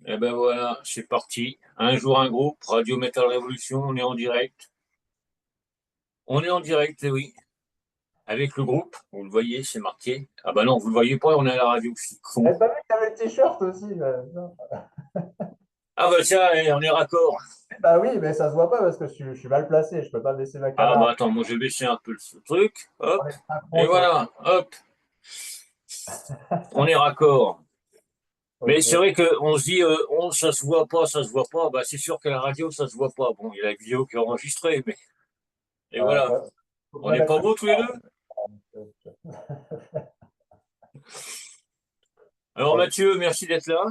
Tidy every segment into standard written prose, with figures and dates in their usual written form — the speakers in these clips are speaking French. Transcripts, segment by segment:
Eh ben voilà, c'est parti. Un jour, un groupe, Radio Metal Révolution, on est en direct. On est en direct, eh oui, avec le groupe. Vous le voyez, c'est marqué. Ah bah non, vous le voyez pas, on est à la radio, je suis con. J'avais pas vu que t'avais le t-shirt aussi. Ah bah tiens, on est raccord. Bah oui, mais ça se voit pas parce que je suis mal placé. Je peux pas baisser ma Ah caméra. bah attends, moi j'ai baissé un peu le truc. On Hop, est pas et trop sur voilà, hop, on est raccord. Mais Ok. c'est vrai qu'on se dit, ça se voit pas, ça se voit pas. Bah c'est sûr que la radio, ça se voit pas. Bon, il y a la vidéo qui est enregistrée, mais... Et voilà. Faut, faut On bien n'est mettre pas le beaux tous les deux? Alors Ok. Mathieu, merci d'être là.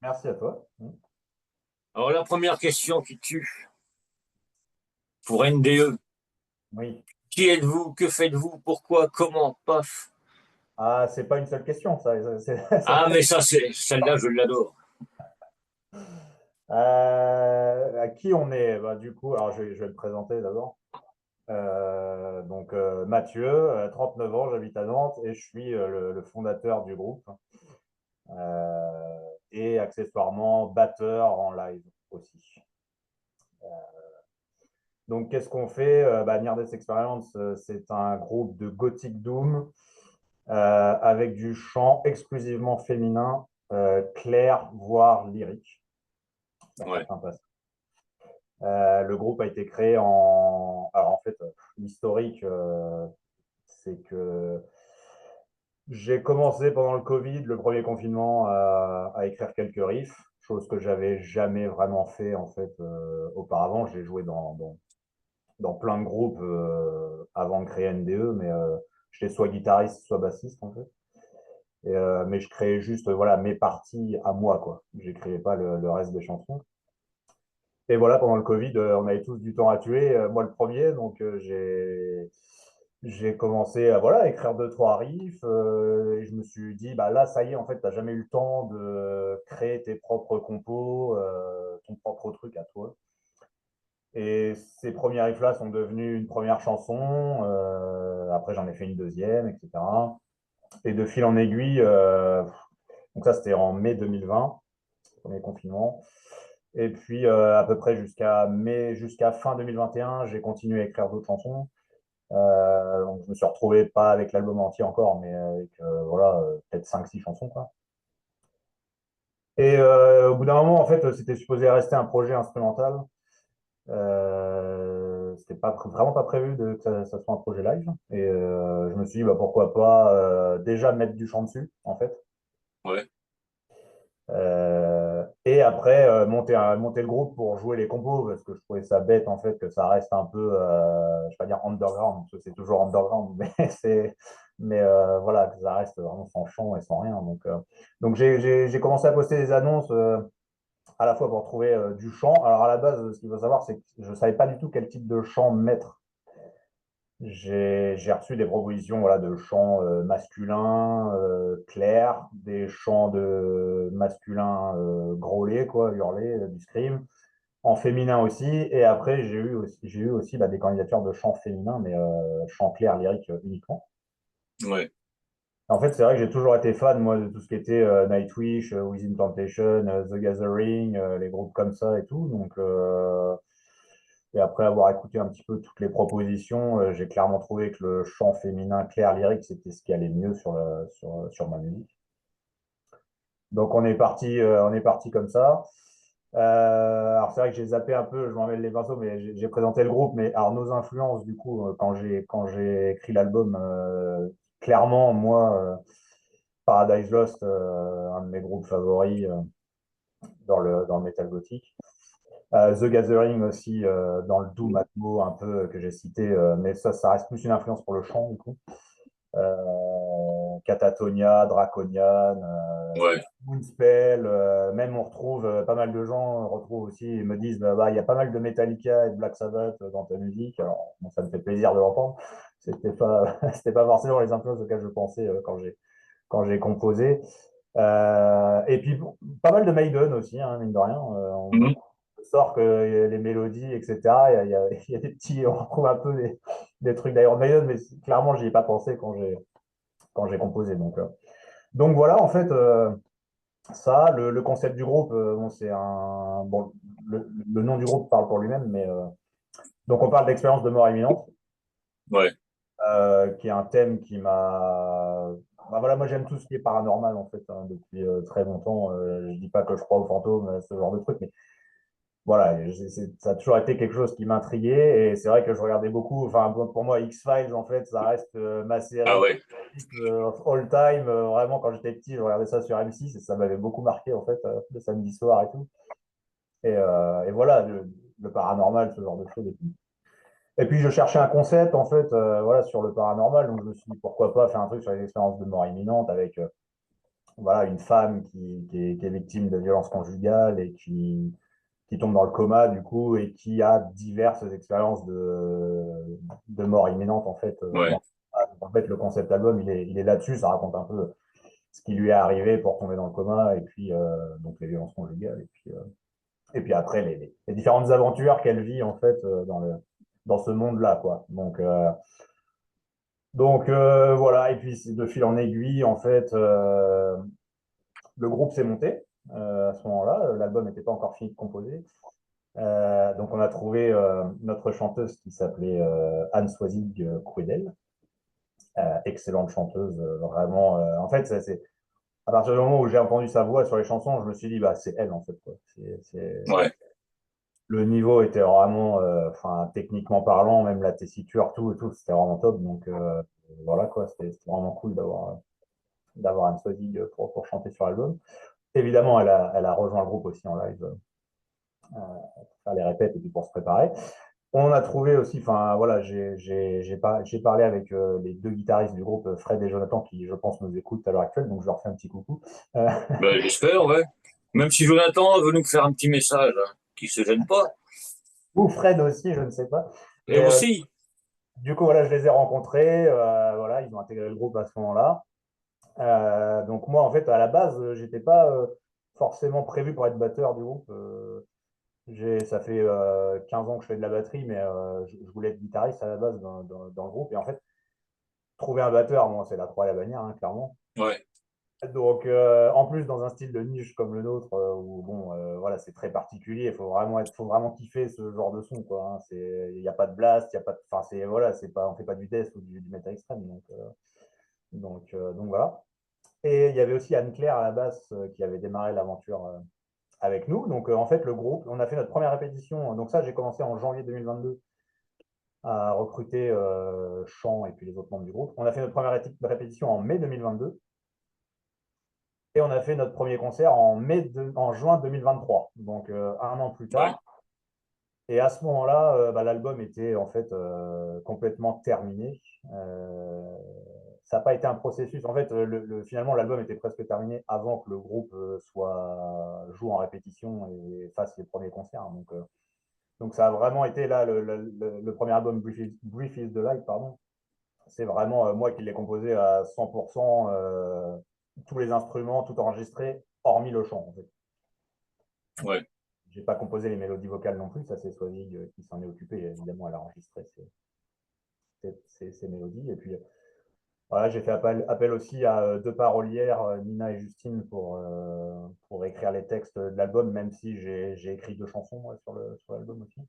Merci à toi. Alors la première question qui tue pour NDE. Oui. Qui êtes-vous? Que faites-vous? Pourquoi? Comment? Paf. Ah, c'est pas une seule question, ça. Ah mais ça c'est celle-là, je l'adore. À qui on est? Bah, du coup, alors je vais me présenter d'abord. Mathieu, 39 ans, j'habite à Nantes et je suis le fondateur du groupe et accessoirement batteur en live aussi. Donc, qu'est-ce qu'on fait? Near Death Experience, c'est un groupe de Gothic Doom avec du chant exclusivement féminin, clair, voire lyrique, dans Ouais. certains passages. Le groupe a été créé en... Alors, en fait, l'historique, c'est que j'ai commencé pendant le Covid, le premier confinement, à écrire quelques riffs, chose que j'avais jamais vraiment fait en fait auparavant. J'ai joué dans plein de groupes avant de créer NDE, mais j'étais soit guitariste, soit bassiste en fait. Mais je créais juste voilà mes parties à moi quoi. J'écrivais pas le reste des chansons. Et voilà, pendant le Covid, on avait tous du temps à tuer, moi le premier, donc j'ai commencé à voilà, écrire deux, trois riffs, et je me suis dit, bah là, ça y est, en fait, tu n'as jamais eu le temps de créer tes propres compos, ton propre truc à toi. Et ces premiers riffs-là sont devenus une première chanson, après j'en ai fait une deuxième, etc. Et de fil en aiguille, donc ça c'était en mai 2020, premier confinement. Et puis, à peu près jusqu'à fin 2021, j'ai continué à écrire d'autres chansons. Donc, je me suis retrouvé pas avec l'album entier encore, mais avec voilà, peut-être cinq six chansons, quoi. Et au bout d'un moment, en fait, c'était supposé rester un projet instrumental. C'était pas, vraiment pas prévu que ça soit un projet live. Et je me suis dit, bah, pourquoi pas déjà mettre du chant dessus, en fait. Ouais. Et après, monter le groupe pour jouer les compos, parce que je trouvais ça bête, en fait, que ça reste un peu, je vais pas dire underground, parce que c'est toujours underground, mais voilà, que ça reste vraiment sans chant et sans rien. Donc j'ai commencé à poster des annonces à la fois pour trouver du chant. Alors, à la base, ce qu'il faut savoir, c'est que je savais pas du tout quel type de chant mettre. J'ai reçu des propositions voilà, de chants masculins clairs, des chants de masculins grôlés, quoi, hurlés, du scream, en féminin aussi. Et après, j'ai eu aussi des candidatures de chants féminins, mais chants clairs, lyriques uniquement. Ouais. En fait, c'est vrai que j'ai toujours été fan, moi, de tout ce qui était Nightwish, Within Temptation, The Gathering, les groupes comme ça et tout. Et après avoir écouté un petit peu toutes les propositions, j'ai clairement trouvé que le chant féminin clair lyrique, c'était ce qui allait mieux sur ma musique. Donc on est parti comme ça. Alors c'est vrai que j'ai zappé un peu, je m'en mêle les pinceaux, mais j'ai présenté le groupe. Mais alors nos influences, du coup, quand j'ai écrit l'album, clairement, moi, Paradise Lost, un de mes groupes favoris dans le metal gothique. The Gathering aussi, dans le doom atmo un peu que j'ai cité, mais ça reste plus une influence pour le chant du coup. Catatonia, Draconian, Ouais. Moonspell, même on retrouve pas mal de gens retrouvent aussi et me disent il y a pas mal de Metallica et de Black Sabbath dans ta musique. Alors bon, ça me fait plaisir de l'entendre. C'était pas forcément les influences auxquelles je pensais quand j'ai composé. Et puis pas mal de Maiden aussi, hein, mine de rien. On Mhm. sort que les mélodies, etc. Il y a des petits, on retrouve un peu des trucs d'Iron Maiden, mais clairement, j'y ai pas pensé quand j'ai composé. Donc voilà, en fait, Ça, le concept du groupe, bon, bon, le nom du groupe parle pour lui-même, mais donc on parle d'expérience de mort imminente, Ouais. qui est un thème qui m'a. Bah voilà, moi j'aime tout ce qui est paranormal en fait, hein, depuis très longtemps. Je dis pas que je crois aux fantômes, ce genre de truc, mais voilà, ça a toujours été quelque chose qui m'intriguait et c'est vrai que je regardais beaucoup. Enfin, pour moi, X-Files en fait, ça reste ma Ah série ouais. of all time. Vraiment, quand j'étais petit, je regardais ça sur M6 et ça m'avait beaucoup marqué en fait, le samedi soir et tout. Et voilà, le paranormal, ce genre de choses et tout. Et puis je cherchais un concept en fait, voilà, sur le paranormal. Donc je me suis dit pourquoi pas faire un truc sur les expériences de mort imminente avec voilà, une femme qui est victime de violences conjugales et qui tombe dans le coma du coup et qui a diverses expériences de mort imminente en fait. Ouais. En fait, le concept album, il est là-dessus. Ça raconte un peu ce qui lui est arrivé pour tomber dans le coma et puis donc les violences conjugales et puis après les différentes aventures qu'elle vit en fait dans ce monde-là quoi. Donc voilà, et puis de fil en aiguille, en fait, le groupe s'est monté à ce moment-là. L'album n'était pas encore fini de composer. Donc on a trouvé notre chanteuse qui s'appelait Anne Soisig Cruedel, excellente chanteuse, vraiment. En fait, à partir du moment où j'ai entendu sa voix sur les chansons, je me suis dit, bah, c'est elle en fait, quoi. Ouais. Le niveau était vraiment, enfin, techniquement parlant, même la tessiture, tout, et tout, c'était vraiment top. Donc voilà, quoi, c'était vraiment cool d'avoir Anne Soisig pour chanter sur l'album. Évidemment, elle a rejoint le groupe aussi en live pour faire les répètes et puis pour se préparer. On a trouvé aussi, enfin voilà, j'ai parlé avec les deux guitaristes du groupe, Fred et Jonathan, qui je pense nous écoutent à l'heure actuelle, donc je leur fais un petit coucou. Euh, Ben, j'espère, ouais. Même si Jonathan veut nous faire un petit message, hein, qui se gêne pas. ou Fred aussi, je ne sais pas. Et Mais aussi. du coup, voilà, je les ai rencontrés, voilà, ils ont intégré le groupe à ce moment-là. Donc moi, en fait, à la base, j'étais pas forcément prévu pour être batteur du groupe. Ça fait 15 ans que je fais de la batterie, mais je voulais être guitariste à la base dans le groupe. Et en fait, trouver un batteur, bon, c'est la croix et la bannière, hein, clairement. Ouais. Donc, en plus, dans un style de niche comme le nôtre, où bon, voilà, c'est très particulier, faut vraiment kiffer ce genre de son, quoi. Hein. Il n'y a pas de blast, il y a pas de, enfin, voilà, on fait pas du death ou du metal extrême, donc voilà. Et il y avait aussi Anne-Claire à la basse qui avait démarré l'aventure avec nous. Donc, en fait, le groupe, on a fait notre première répétition. Donc, ça, j'ai commencé en janvier 2022 à recruter Chant et puis les autres membres du groupe. On a fait notre première répétition en mai 2022 et on a fait notre premier concert en juin 2023, donc un an plus Ouais. tard. Et à ce moment-là, bah, l'album était en fait complètement terminé. Euh, Ça n'a pas été un processus. En fait, finalement, l'album était presque terminé avant que le groupe joue en répétition et fasse les premiers concerts. Donc ça a vraiment été là le premier album, Brief is the Light, pardon. C'est vraiment moi qui l'ai composé à 100%, tous les instruments, tout enregistré, hormis le chant. En fait. Ouais. J'ai pas composé les mélodies vocales non plus, ça c'est Swazig qui s'en est occupé. Évidemment, elle a enregistré ces mélodies. Et puis voilà, j'ai fait appel aussi à deux parolières, Nina et Justine, pour écrire les textes de l'album, même si j'ai écrit deux chansons moi, sur l'album aussi,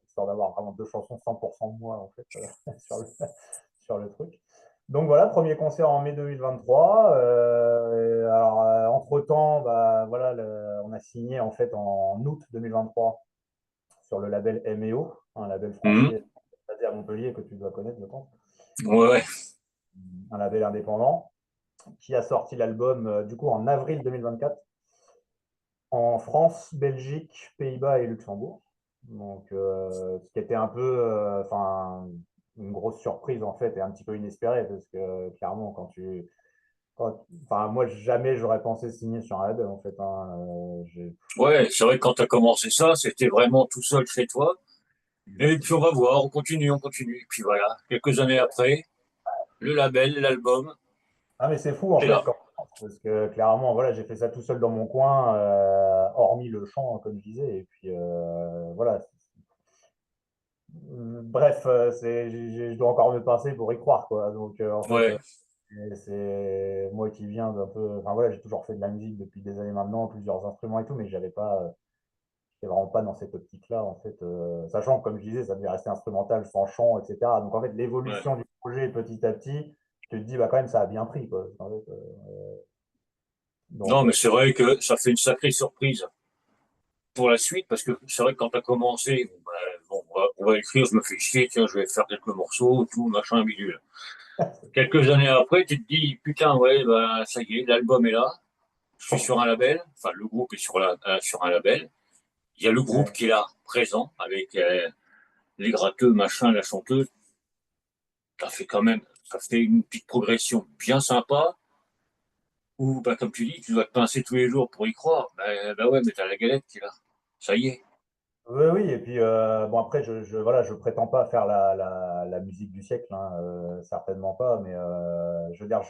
histoire d'avoir vraiment deux chansons 100% de moi en fait sur le truc. Donc voilà, premier concert en mai 2023. Alors, entre-temps, bah, voilà, on a signé en fait en août 2023 sur le label MEO, un label Mhm. français basé à Montpellier que tu dois connaître, je pense. Ouais, ouais. Un label indépendant qui a sorti l'album du coup en avril 2024 en France, Belgique, Pays-Bas et Luxembourg. Donc, ce qui était un peu, enfin, une grosse surprise en fait et un petit peu inespéré parce que clairement, enfin, moi, jamais j'aurais pensé signer sur un label en fait. Hein. Ouais, c'est vrai que quand tu as commencé ça, c'était vraiment tout seul chez toi. Et puis on Exactement. va voir, on continue, on continue. Et puis voilà, quelques années après, le label, l'album, Ah, mais c'est fou en et fait, là. parce que clairement, voilà, j'ai fait ça tout seul dans mon coin, hormis le chant, comme je disais. Et puis voilà. Bref, je dois encore me pincer pour y croire, quoi. Donc, en fait, Ouais. c'est moi qui viens d'un peu. Enfin voilà, j'ai toujours fait de la musique depuis des années maintenant, plusieurs instruments et tout, mais j'avais pas. J'étais vraiment pas dans cette optique-là, en fait. Sachant que, comme je disais, ça devait rester instrumental, sans chant, etc. Donc, en fait, Ouais. l'évolution du projet petit à petit, tu te dis, bah, quand même, ça a bien pris, quoi. En fait, donc, Non, mais c'est vrai que ça fait une sacrée surprise pour la suite, parce que c'est vrai que quand tu as commencé, bon, on va écrire, je me fais chier, tiens, je vais faire quelques morceaux, tout, machin, bidule. Quelques années après, tu te dis, putain, ouais, bah, ça y est, l'album est là, je suis sur un label, enfin, le groupe est sur un label, il y a le groupe ouais. qui est là, présent, avec les gratteux, machin, la chanteuse, ça fait une petite progression bien sympa, où, bah, comme tu dis, tu dois te pincer tous les jours pour y croire. Bah ouais, mais t'as la galette qui est là. Ça y est. Oui, oui, et puis, bon, après, voilà, je prétends pas faire la musique du siècle, hein, certainement pas, mais je veux dire,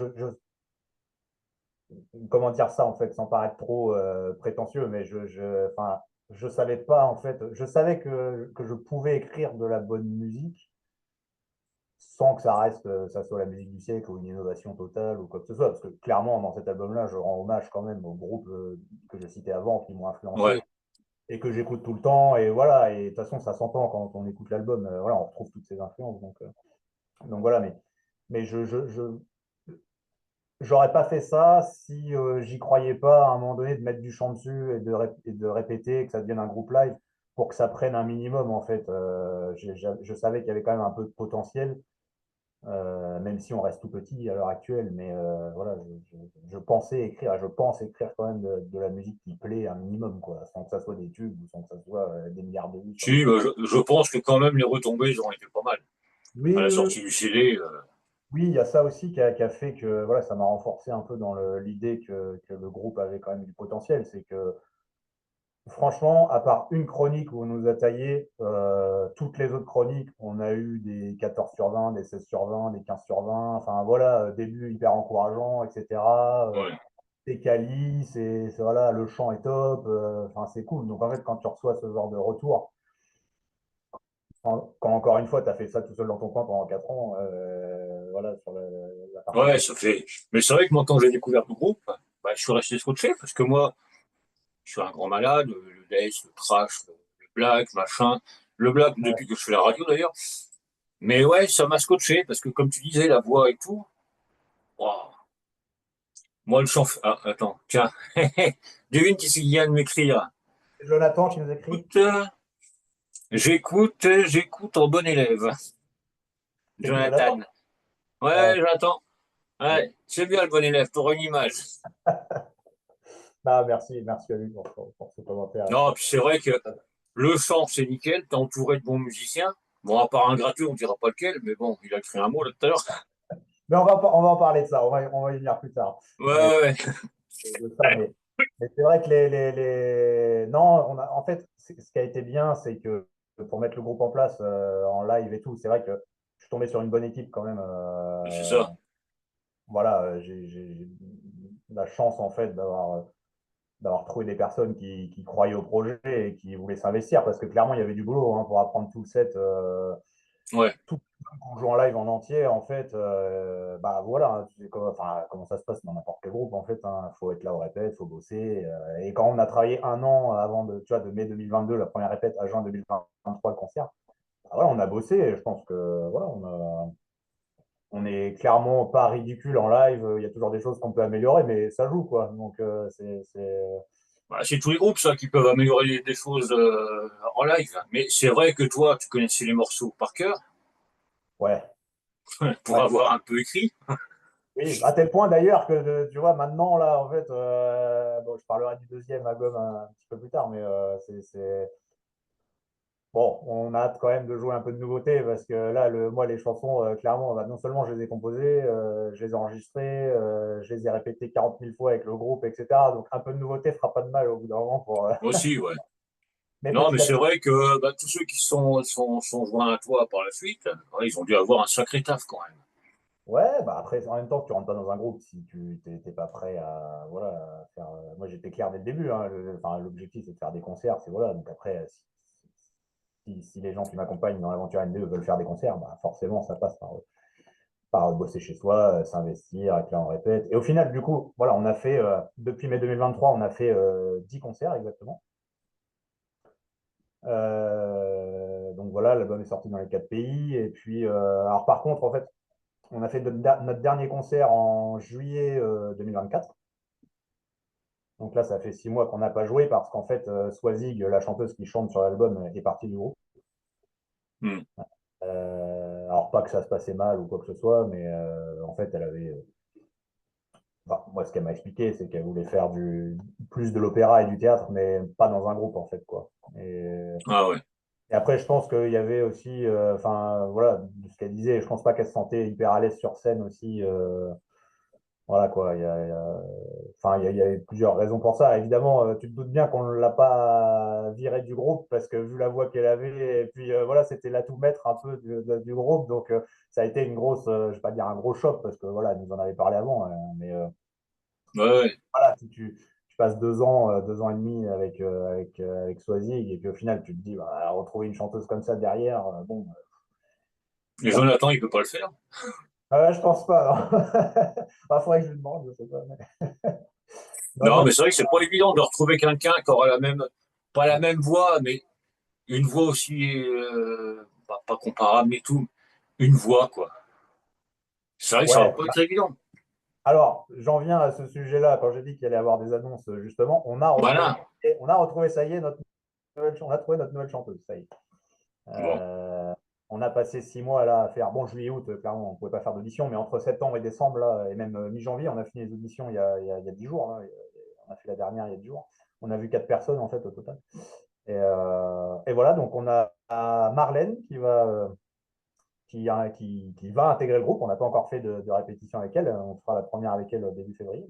comment dire ça, en fait, sans paraître trop prétentieux, mais enfin, je savais pas, en fait, je savais que je pouvais écrire de la bonne musique sans que ça reste, ça soit la musique du siècle ou une innovation totale ou quoi que ce soit. Parce que clairement, dans cet album-là, je rends hommage quand même aux groupes que j'ai cités avant qui m'ont Ouais. influencé et que j'écoute tout le temps. Et voilà, et de toute façon, ça s'entend quand on écoute l'album. Voilà, on retrouve toutes ces influences. Donc voilà, mais j'aurais pas fait ça si j'y croyais pas à un moment donné de mettre du chant dessus et de répéter, que ça devienne un groupe live pour que ça prenne un minimum en fait. Je savais qu'il y avait quand même un peu de potentiel. Même si on reste tout petit à l'heure actuelle, mais voilà, je pensais écrire, je pense écrire quand même de la musique qui plaît un minimum, quoi, sans que ça soit des tubes ou sans que ça soit des milliards de vues sur Si, YouTube. bah, je pense que quand même les retombées, ils ont été pas mal. À Oui, la oui, oui. sortie du CD, Oui, il y a ça aussi qui a fait que voilà, ça m'a renforcé un peu dans l'idée que le groupe avait quand même du potentiel. C'est que franchement, à part une chronique où on nous a taillé, toutes les autres chroniques, on a eu des 14 sur 20, des 16 sur 20, des 15 sur 20. Enfin voilà, début hyper encourageant, etc. ouais. C'est quali, voilà, le chant est top, enfin c'est cool. Donc en fait, quand tu reçois ce genre de retour, quand encore une fois, tu as fait ça tout seul dans ton coin pendant 4 ans, voilà, sur la partie Ouais, technique. ça fait. Mais c'est vrai que moi, quand j'ai découvert le groupe, bah, je suis resté scotché parce que moi, je suis un grand malade, le death, le trash, le black, machin. Le black depuis que je fais la radio d'ailleurs. Mais ouais, ça m'a scotché parce que comme tu disais, la voix et tout. Waouh. Moi, le chant. Ah, attends, tiens. Devine qui c'est qui vient de m'écrire. Jonathan qui nous écrit, Écoute, j'écoute en bon élève. c'est qui Jonathan? Jonathan. Ouais, Ouais, Jonathan. ouais. Ouais, c'est bien le bon élève, t'auras une image. Ah, merci à lui pour ce commentaire. Non, puis c'est vrai que le chant, c'est nickel, t'es entouré de bons musiciens. Bon, à part un gratuit, on dira pas lequel, mais bon, il a créé un mot là tout à l'heure. Mais on va en parler de ça, on va y venir plus tard. Ouais, Mais ouais, de ça, mais c'est vrai que non, en fait, ce qui a été bien, c'est que pour mettre le groupe en place en live et tout, c'est vrai que je suis tombé sur une bonne équipe quand même. c'est ça. Voilà, j'ai la chance en fait d'avoir trouvé des personnes qui croyaient au projet et qui voulaient s'investir parce que clairement il y avait du boulot hein, pour apprendre tout le set, Ouais. tout on joue en live en entier en fait. Bah voilà, hein, tu sais comment ça se passe dans n'importe quel groupe en fait. Il faut être là au répète, il faut bosser. Et quand on a travaillé un an avant tu vois, de mai 2022, la première répète à juin 2023, le concert, bah voilà, on a bossé. Et je pense que voilà, on est clairement pas ridicule en live. Il y a toujours des choses qu'on peut améliorer, mais ça joue quoi. Donc Bah, c'est tous les groupes, ça, qui peuvent améliorer des choses en live. Mais c'est vrai que toi, tu connaissais les morceaux par cœur, ouais. pour Ouais. avoir un peu écrit. Oui, à tel point d'ailleurs que tu vois, maintenant, là, en fait, bon, je parlerai du deuxième album un petit peu plus tard, mais bon, on a hâte quand même de jouer un peu de nouveauté parce que là, moi, les chansons, clairement, bah, non seulement je les ai composées, je les ai enregistrées, je les ai répétées 40 000 fois avec le groupe, etc. Donc, un peu de nouveauté fera pas de mal au bout d'un moment Aussi, ouais. Mais Non, mais petit à c'est petit, vrai que bah, tous ceux qui sont joints à toi par la suite, ouais, ils ont dû avoir un sacré taf quand même. ouais, bah après, en même temps, tu rentres pas dans un groupe si tu t'es pas prêt à, voilà, à faire. Moi, j'étais clair dès le début. Hein, enfin, l'objectif, c'est de faire des concerts. C'est voilà. Donc après, si les gens qui m'accompagnent dans l'aventure NDE veulent faire des concerts, bah forcément, ça passe par eux. par bosser chez soi, s'investir, et puis là, on répète. Et au final, du coup, voilà, on a fait, depuis mai 2023, on a fait 10 concerts exactement. Donc voilà, l'album est sorti dans les 4 pays. Et puis, alors par contre, en fait, on a fait notre dernier concert en juillet 2024. Donc là, ça fait 6 mois qu'on n'a pas joué parce qu'en fait, Swazig, la chanteuse qui chante sur l'album, est partie du groupe. Hmm. Alors pas que ça se passait mal ou quoi que ce soit, mais en fait, elle avait. Enfin, moi, ce qu'elle m'a expliqué, c'est qu'elle voulait faire plus de l'opéra et du théâtre, mais pas dans un groupe, en fait, quoi. Ah ouais. Et après, je pense qu'il y avait aussi, enfin, voilà, de ce qu'elle disait, je pense pas qu'elle se sentait hyper à l'aise sur scène aussi. Voilà, quoi. Enfin, il y avait plusieurs raisons pour ça. Évidemment, tu te doutes bien qu'on ne l'a pas virée du groupe parce que vu la voix qu'elle avait, et puis voilà, c'était l'atout maître un peu du groupe. Donc, ça a été une grosse, je ne vais pas dire un gros choc parce que voilà, elle nous en avait parlé avant. Mais Ouais, ouais. voilà, si tu passes 2 ans, 2 ans et demi avec Swazig et puis au final, tu te dis, bah, retrouver une chanteuse comme ça derrière, bon. Et Jonathan, il peut pas le faire. Je pense pas, non. Il faudrait que je lui demande, je sais pas. Non, Non, non, mais c'est vrai que c'est pas évident de retrouver quelqu'un qui aura pas la même voix, mais une voix aussi, pas comparable, mais tout, une voix, quoi. C'est vrai que ça va ouais. pas être évident. Alors, j'en viens à ce sujet-là. Quand j'ai dit qu'il allait y avoir des annonces, justement, Voilà. on a retrouvé, ça y est, on a trouvé notre nouvelle chanteuse. Ça y est. Bon. On a passé 6 mois là à faire, bon, juillet, août, clairement, on ne pouvait pas faire d'audition, mais entre septembre et décembre, là, et même mi-janvier, on a fini les auditions il y a 10 jours. Là. On a fait la dernière il y a 10 jours. On a vu 4 personnes, en fait, au total. Et voilà, donc on a Marlène qui va intégrer le groupe. On n'a pas encore fait de répétition avec elle. On fera la première avec elle début février.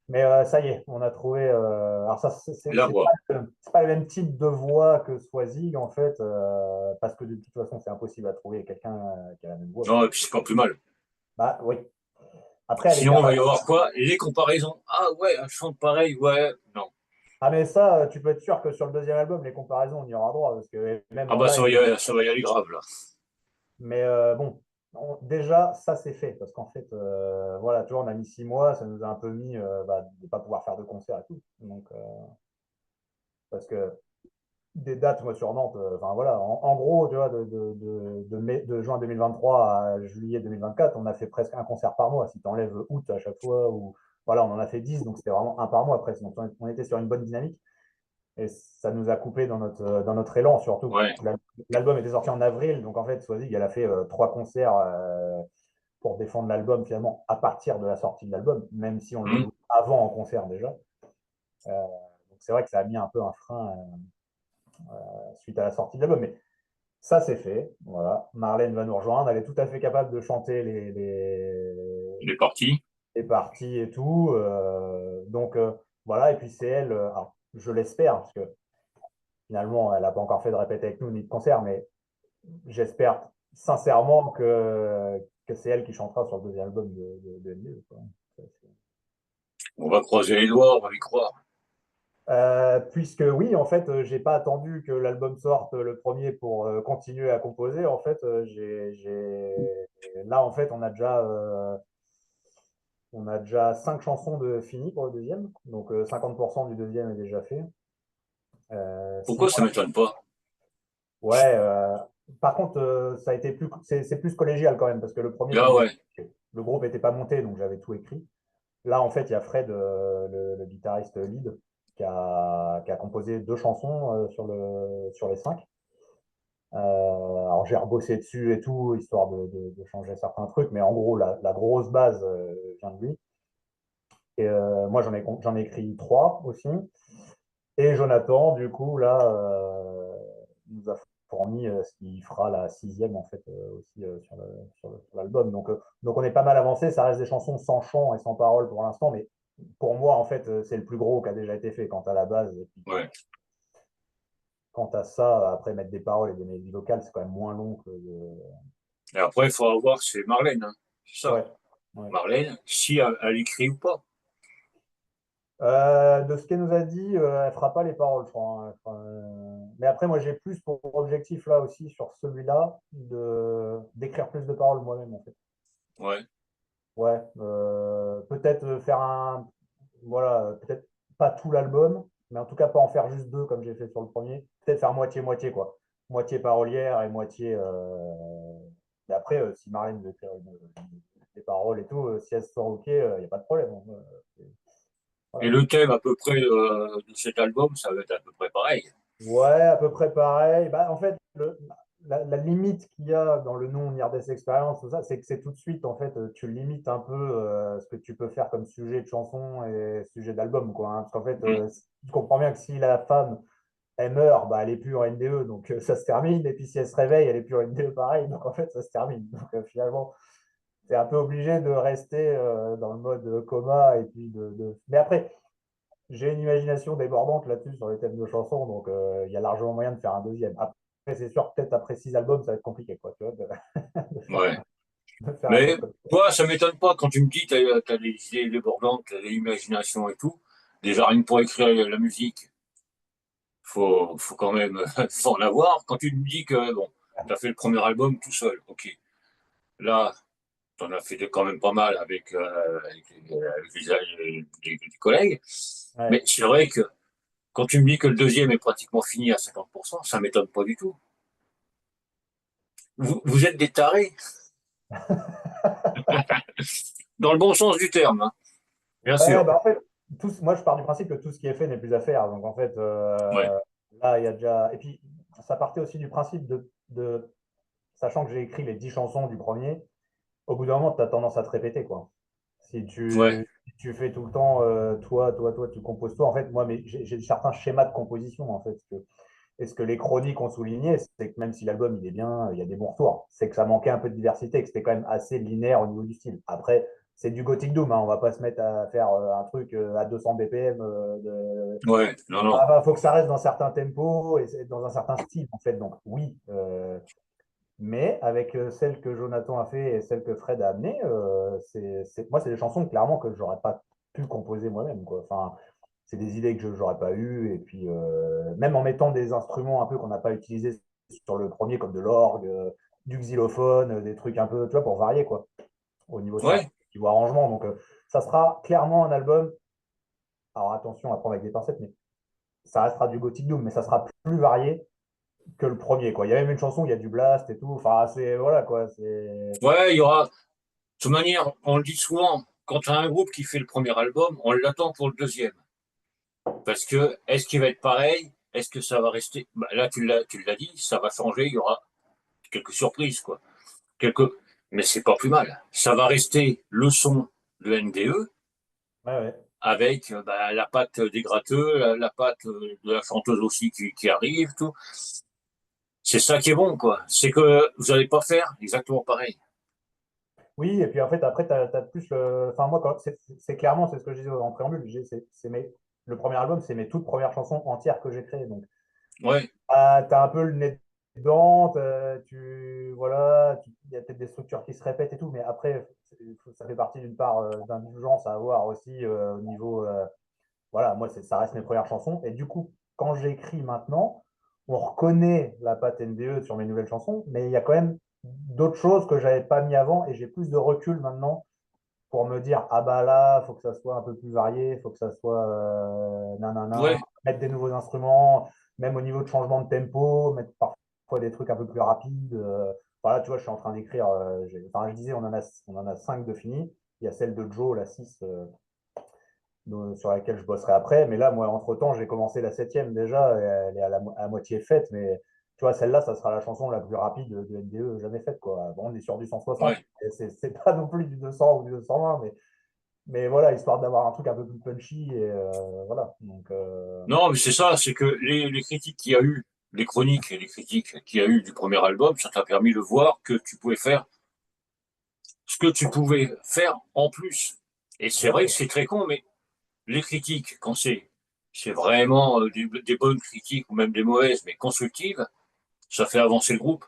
Mais ça y est, on a trouvé. Alors, ça, La voix. c'est pas le même type de voix que Swazig, en fait, parce que de toute façon, c'est impossible à trouver quelqu'un qui a la même voix. Non, et puis c'est pas plus mal. Bah oui. Après, elle est Sinon, il va capable. y avoir quoi? Les comparaisons. Ah ouais, elle chante pareil, ouais. Non. Ah, mais ça, tu peux être sûr que sur le deuxième album, les comparaisons, on y aura droit, parce que même Ah en bah live. ça va y aller grave, là. Mais bon, déjà, ça c'est fait, parce qu'en fait, voilà, tu vois, on a mis 6 mois, ça nous a un peu mis bah, de ne pas pouvoir faire de concert et tout. Donc, parce que des dates, moi, sur Nantes, enfin voilà, en gros, tu vois, de juin 2023 à juillet 2024, on a fait presque un concert par mois. Si tu enlèves août à chaque fois, ou voilà, on en a fait 10, donc c'était vraiment un par mois presque. Donc on était sur une bonne dynamique. Et ça nous a coupé dans notre élan, surtout. Ouais. L'album était sorti en avril, donc en fait, Swazig, elle a fait 3 concerts pour défendre l'album, finalement, à partir de la sortie de l'album, même si on le Hmm. joue avant en concert déjà. Euh, donc c'est vrai que ça a mis un peu un frein suite à la sortie de l'album. Mais ça, c'est fait. Voilà. Marlène va nous rejoindre. Elle est tout à fait capable de chanter Il est parti. les parties et tout. Donc, voilà. Et puis, c'est elle, alors, je l'espère, parce que finalement, elle n'a pas encore fait de répète avec nous ni de concert, mais j'espère sincèrement que c'est elle qui chantera sur le deuxième album de NDE, quoi. On va croiser les doigts, on va y croire. Puisque oui, en fait, j'ai pas attendu que l'album sorte le premier pour continuer à composer. En fait, là, en fait, on a déjà 5 chansons de finies pour le deuxième. Donc, 50% du deuxième est déjà fait. Pourquoi ça Sinon, m'étonne pas? ouais. Par contre, ça a été c'est plus collégial quand même, parce que le premier, Là, comme ouais. le groupe n'était pas monté, donc j'avais tout écrit. Là, en fait, il y a Fred, le guitariste lead, qui a composé 2 chansons sur les 5. Alors, j'ai rebossé dessus et tout, histoire de changer certains trucs, mais en gros, la grosse base vient de lui. Et moi, j'en ai écrit 3 aussi. Et Jonathan, du coup, là, nous a fourni ce qui fera la sixième, en fait, aussi sur l'album. Donc, on est pas mal avancé. Ça reste des chansons sans chant et sans parole pour l'instant, mais pour moi, en fait, c'est le plus gros qui a déjà été fait quant à la base. Et puis, Ouais. quant à ça, après, mettre des paroles et des mélodies vocales, c'est quand même moins long que Et après, il faudra voir, c'est Marlène, hein. C'est ça. Ouais. Ouais. Marlène, si elle écrit ou pas. De ce qu'elle nous a dit, elle fera pas les paroles, je crois, hein. Mais après, moi, j'ai plus pour objectif là aussi sur celui-là d'écrire plus de paroles moi-même en fait. Ouais. Ouais, peut-être faire un, voilà, peut-être pas tout l'album, mais en tout cas pas en faire juste deux comme j'ai fait sur le premier. Peut-être faire moitié-moitié, quoi. Moitié parolière et moitié. Mais après, si Marlène veut faire des paroles et tout, si elle se sent OK, il n'y a pas de problème, hein. Et Voilà. le thème à peu près de cet album, ça va être à peu près pareil. Ouais, à peu près pareil. Bah, en fait, la limite qu'il y a dans le nom Near-Death Experience, tout ça, c'est que c'est tout de suite, en fait, tu limites un peu ce que tu peux faire comme sujet de chanson et sujet d'album, quoi, hein. Parce qu'en fait, Mm. tu comprends bien que si la femme, elle meurt, bah, elle est plus en NDE, donc ça se termine. Et puis si elle se réveille, elle est plus en NDE, pareil, donc en fait, ça se termine. Donc finalement, c'est un peu obligé de rester dans le mode coma. Et puis Mais après, j'ai une imagination débordante là-dessus sur les thèmes de chansons, donc il y a largement moyen de faire un deuxième. Après, c'est sûr, peut-être après 6 albums, ça va être compliqué, quoi, tu vois, Ouais. de faire un Mais truc comme ça. toi, ça m'étonne pas quand tu me dis que tu as des idées débordantes, t'as de l'imagination et tout. Déjà, rien que pour écrire la musique, faut quand même faut en avoir. Quand tu me dis que bon, tu as fait le premier album tout seul, ok. Là, tu en as fait quand même pas mal avec les collègues. Ouais. Mais c'est vrai que quand tu me dis que le deuxième est pratiquement fini à 50%, ça m'étonne pas du tout. Vous êtes des tarés, dans le bon sens du terme, hein, bien Ouais, sûr. bah en fait, moi je pars du principe que tout ce qui est fait n'est plus à faire. Donc en fait, Ouais, là, il y a déjà. Et puis, ça partait aussi du principe sachant que j'ai écrit les 10 chansons du premier, au bout d'un moment, tu as tendance à te répéter, quoi. ouais, Si tu fais tout le temps, toi, tu composes toi. En fait, moi, mais j'ai certains schémas de composition, en fait. Et ce que les chroniques ont souligné, c'est que même si l'album il est bien, il y a des bons retours. C'est que ça manquait un peu de diversité, que c'était quand même assez linéaire au niveau du style. Après, c'est du Gothic Doom, hein. On va pas se mettre à faire un truc à 200 BPM. ouais, non, non, Il faut que ça reste dans certains tempos et dans un certain style, en fait. Donc, oui. Mais avec celle que Jonathan a fait et celle que Fred a amenée, moi, c'est des chansons clairement que j'aurais pas pu composer moi-même, quoi. Enfin, c'est des idées que je n'aurais pas eues. Et puis, même en mettant des instruments un peu qu'on n'a pas utilisés sur le premier, comme de l'orgue, du xylophone, des trucs un peu, tu vois, pour varier, quoi, au niveau synthé, ouais, niveau arrangement. Donc, ça sera clairement un album. Alors, attention à prendre avec des pincettes, mais ça restera du Gothic Doom, mais ça sera plus varié que le premier, quoi. Il y a même une chanson où il y a du blast et tout. Enfin, c'est, voilà, quoi. ouais, il y aura. De toute manière, on le dit souvent, quand tu as un groupe qui fait le premier album, on l'attend pour le deuxième. Parce que, est-ce qu'il va être pareil? Est-ce que ça va rester? Bah, là, tu l'as dit, ça va changer, il y aura quelques surprises, quoi. Quelques... Mais c'est pas plus mal. Ça va rester le son de NDE, Ouais, ouais. avec bah, la patte des gratteux, la patte de la chanteuse aussi qui arrive, tout. C'est ça qui est bon, quoi. C'est que vous n'allez pas faire exactement pareil. Oui, et puis en fait, après, tu as, plus le. Enfin, moi, c'est clairement, c'est ce que je disais en préambule. Le premier album, c'est mes toutes premières chansons entières que j'ai créées. Donc, Ouais, tu as un peu le nez dedans, voilà, il y a peut-être des structures qui se répètent et tout, mais après, ça fait partie d'une part d'indulgence à avoir aussi au niveau. Voilà, moi, ça reste mes premières chansons. Et du coup, quand j'écris maintenant, on reconnaît la patte NDE sur mes nouvelles chansons, mais il y a quand même d'autres choses que j'avais pas mis avant et j'ai plus de recul maintenant pour me dire, ah bah là, il faut que ça soit un peu plus varié, il faut que ça soit nanana, ouais, mettre des nouveaux instruments, même au niveau de changement de tempo, mettre parfois des trucs un peu plus rapides. Voilà, tu vois, je suis en train d'écrire, enfin, je disais, on en a 5 de finis. Il y a celle de Joe, la 6 sur laquelle je bosserai après. Mais là, moi, entre-temps, j'ai commencé la septième déjà, et elle est à moitié faite. Mais tu vois, celle-là, ça sera la chanson la plus rapide de NDE jamais faite, quoi. Bon, on est sur du 160, ouais. et c'est pas non plus du 200 ou du 220, mais voilà, histoire d'avoir un truc un peu plus punchy. Et voilà. Donc, Non, mais c'est ça, c'est que les critiques qu'il y a eu, les chroniques et les critiques qu'il y a eu du premier album, ça t'a permis de voir que tu pouvais faire ce que tu pouvais faire en plus. Et c'est vrai que exactement. c'est très con, mais les critiques, quand c'est vraiment des bonnes critiques ou même des mauvaises, mais constructives, ça fait avancer le groupe.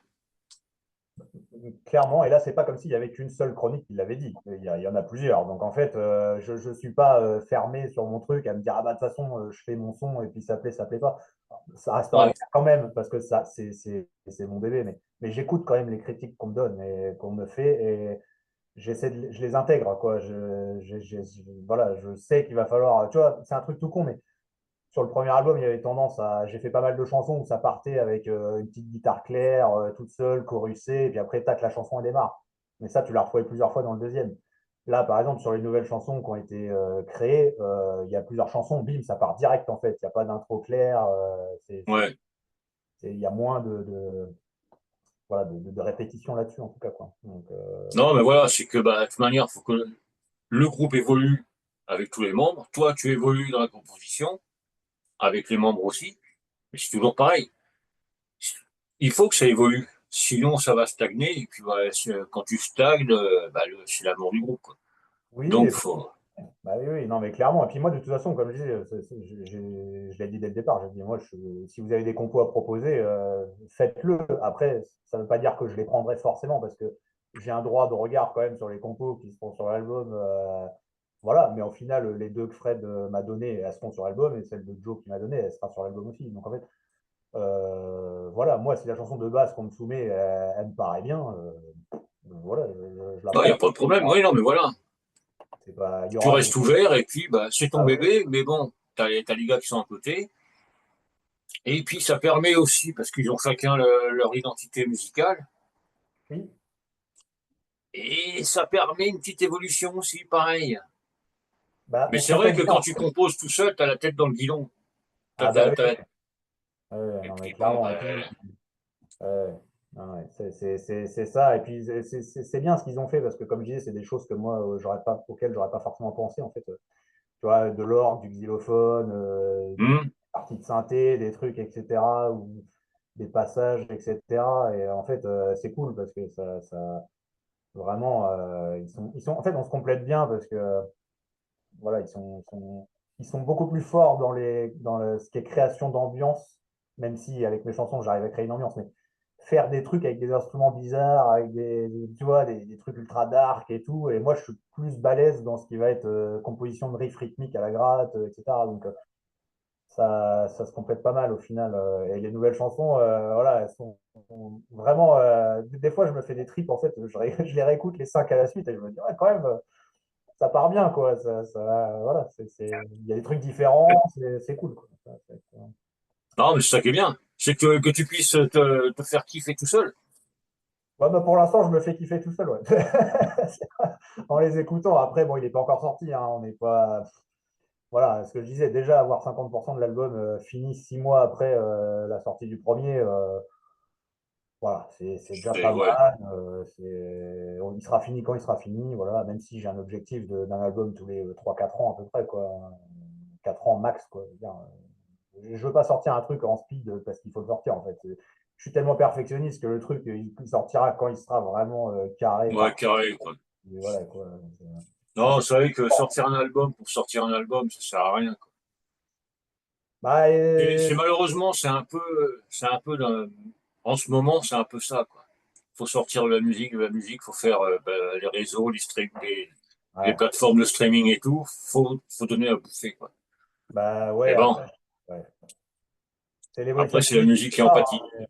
Clairement, et là, c'est pas comme s'il y avait qu'une seule chronique qui l'avait dit. Il y en a plusieurs. Donc, en fait, je ne suis pas fermé sur mon truc à me dire, ah bah, de toute façon, je fais mon son et puis ça plaît pas. Ça restera Ouais, bien quand même, parce que ça, c'est mon bébé. Mais j'écoute quand même les critiques qu'on me donne et qu'on me fait. je les intègre, quoi. Voilà, je sais qu'il va falloir. Tu vois, c'est un truc tout con, mais sur le premier album, il y avait tendance à. J'ai fait pas mal de chansons où ça partait avec une petite guitare claire, toute seule, chorusée, et puis après, tac, la chanson elle démarre. Mais ça, tu l'as retrouvé plusieurs fois dans le deuxième. Là, par exemple, sur les nouvelles chansons qui ont été créées, il y a plusieurs chansons, bim, ça part direct en fait. Il n'y a pas d'intro claire. Ouais. Il y a moins voilà, de répétition là-dessus, en tout cas, quoi. Donc, Non, mais voilà, c'est que bah, de toute manière, il faut que le groupe évolue avec tous les membres. Toi, tu évolues dans la composition avec les membres aussi. Mais c'est toujours pareil. Il faut que ça évolue. Sinon, ça va stagner. Et puis, bah, quand tu stagnes, bah, c'est la mort du groupe, quoi. oui, Donc, faut. bah oui, oui, non, mais clairement. Et puis moi, de toute façon, comme je disais, je l'ai dit dès le départ, j'ai dit, moi, si vous avez des compos à proposer, faites-le. Après, ça ne veut pas dire que je les prendrai forcément, parce que j'ai un droit de regard quand même sur les compos qui seront sur l'album. Voilà, mais au final, les deux que Fred m'a donné, elles seront sur l'album, et celle de Joe qui m'a donné, elle sera sur l'album aussi. Donc en fait, voilà, moi, si la chanson de base qu'on me soumet, elle me paraît bien, voilà, je la Non, il n'y a prends. pas de problème. Oui, non, mais voilà. C'est pas, il y Tu aura des. restes ouvert et puis, bah, c'est ton Ah oui, bébé. Mais bon, t'as les gars qui sont à côté. Et puis, ça permet aussi, parce qu'ils ont chacun leur identité musicale. oui. Et ça permet une petite évolution aussi, pareil. Bah, Mais on se c'est vrai complète que bien. quand tu composes tout seul, tu as la tête dans le guidon. Ah bah oui, Et non mais puis bon, clairement. Et bah, puis, non, ouais, c'est ça. Et puis c'est bien ce qu'ils ont fait parce que comme je disais, c'est des choses que moi, auxquelles j'aurais pas forcément pensé en fait. Tu vois, de l'orgue, du xylophone, hmm, parties de synthé, des trucs, etc. Ou des passages, etc. Et en fait, c'est cool parce que vraiment, en fait, on se complète bien parce que voilà, ils sont beaucoup plus forts ce qui est création d'ambiance, même si avec mes chansons, j'arrive à créer une ambiance, mais faire des trucs avec des instruments bizarres, avec tu vois, des trucs ultra dark et tout. Et moi, je suis plus balèze dans ce qui va être composition de riff rythmique à la gratte, etc. Donc, ça se complète pas mal au final. Et les nouvelles chansons, voilà, elles sont vraiment. Des fois, je me fais des tripes, en fait, je les réécoute les cinq à la suite et je me dis, ouais, quand même, ça part bien, quoi. Voilà, il y a des trucs différents, c'est cool, quoi. non, mais c'est ça qui est bien. C'est que tu puisses te faire kiffer tout seul. Ouais, bah, pour l'instant, je me fais kiffer tout seul, ouais. En les écoutant. Après, bon, il n'est pas encore sorti, hein, on n'est pas. Voilà, ce que je disais, déjà avoir 50% de l'album fini 6 mois après la sortie du premier, voilà, c'est déjà pas Ouais. mal. Il sera fini quand il sera fini, voilà, même si j'ai un objectif d'un album tous les 3-4 ans à peu près, quoi. 4 ans max, quoi. Je veux dire, je veux pas sortir un truc en speed parce qu'il faut le sortir, en fait. Je suis tellement perfectionniste que le truc, il sortira quand il sera vraiment carré, Ouais, parfait. carré, quoi. Et voilà, quoi. Ça, Non, c'est vrai que sortir un album pour sortir un album, ça sert à rien, quoi. bah, C'est malheureusement, c'est un peu en ce moment, c'est un peu ça, quoi. Faut sortir de la musique, faut faire bah, les réseaux, les ouais. plateformes de streaming et tout. Faut donner à bouffer, quoi. Bah, ouais, Mais bon, après, ouais. C'est l'évolution après, de c'est la musique, musique c'est qui en ça, pâtit. hein.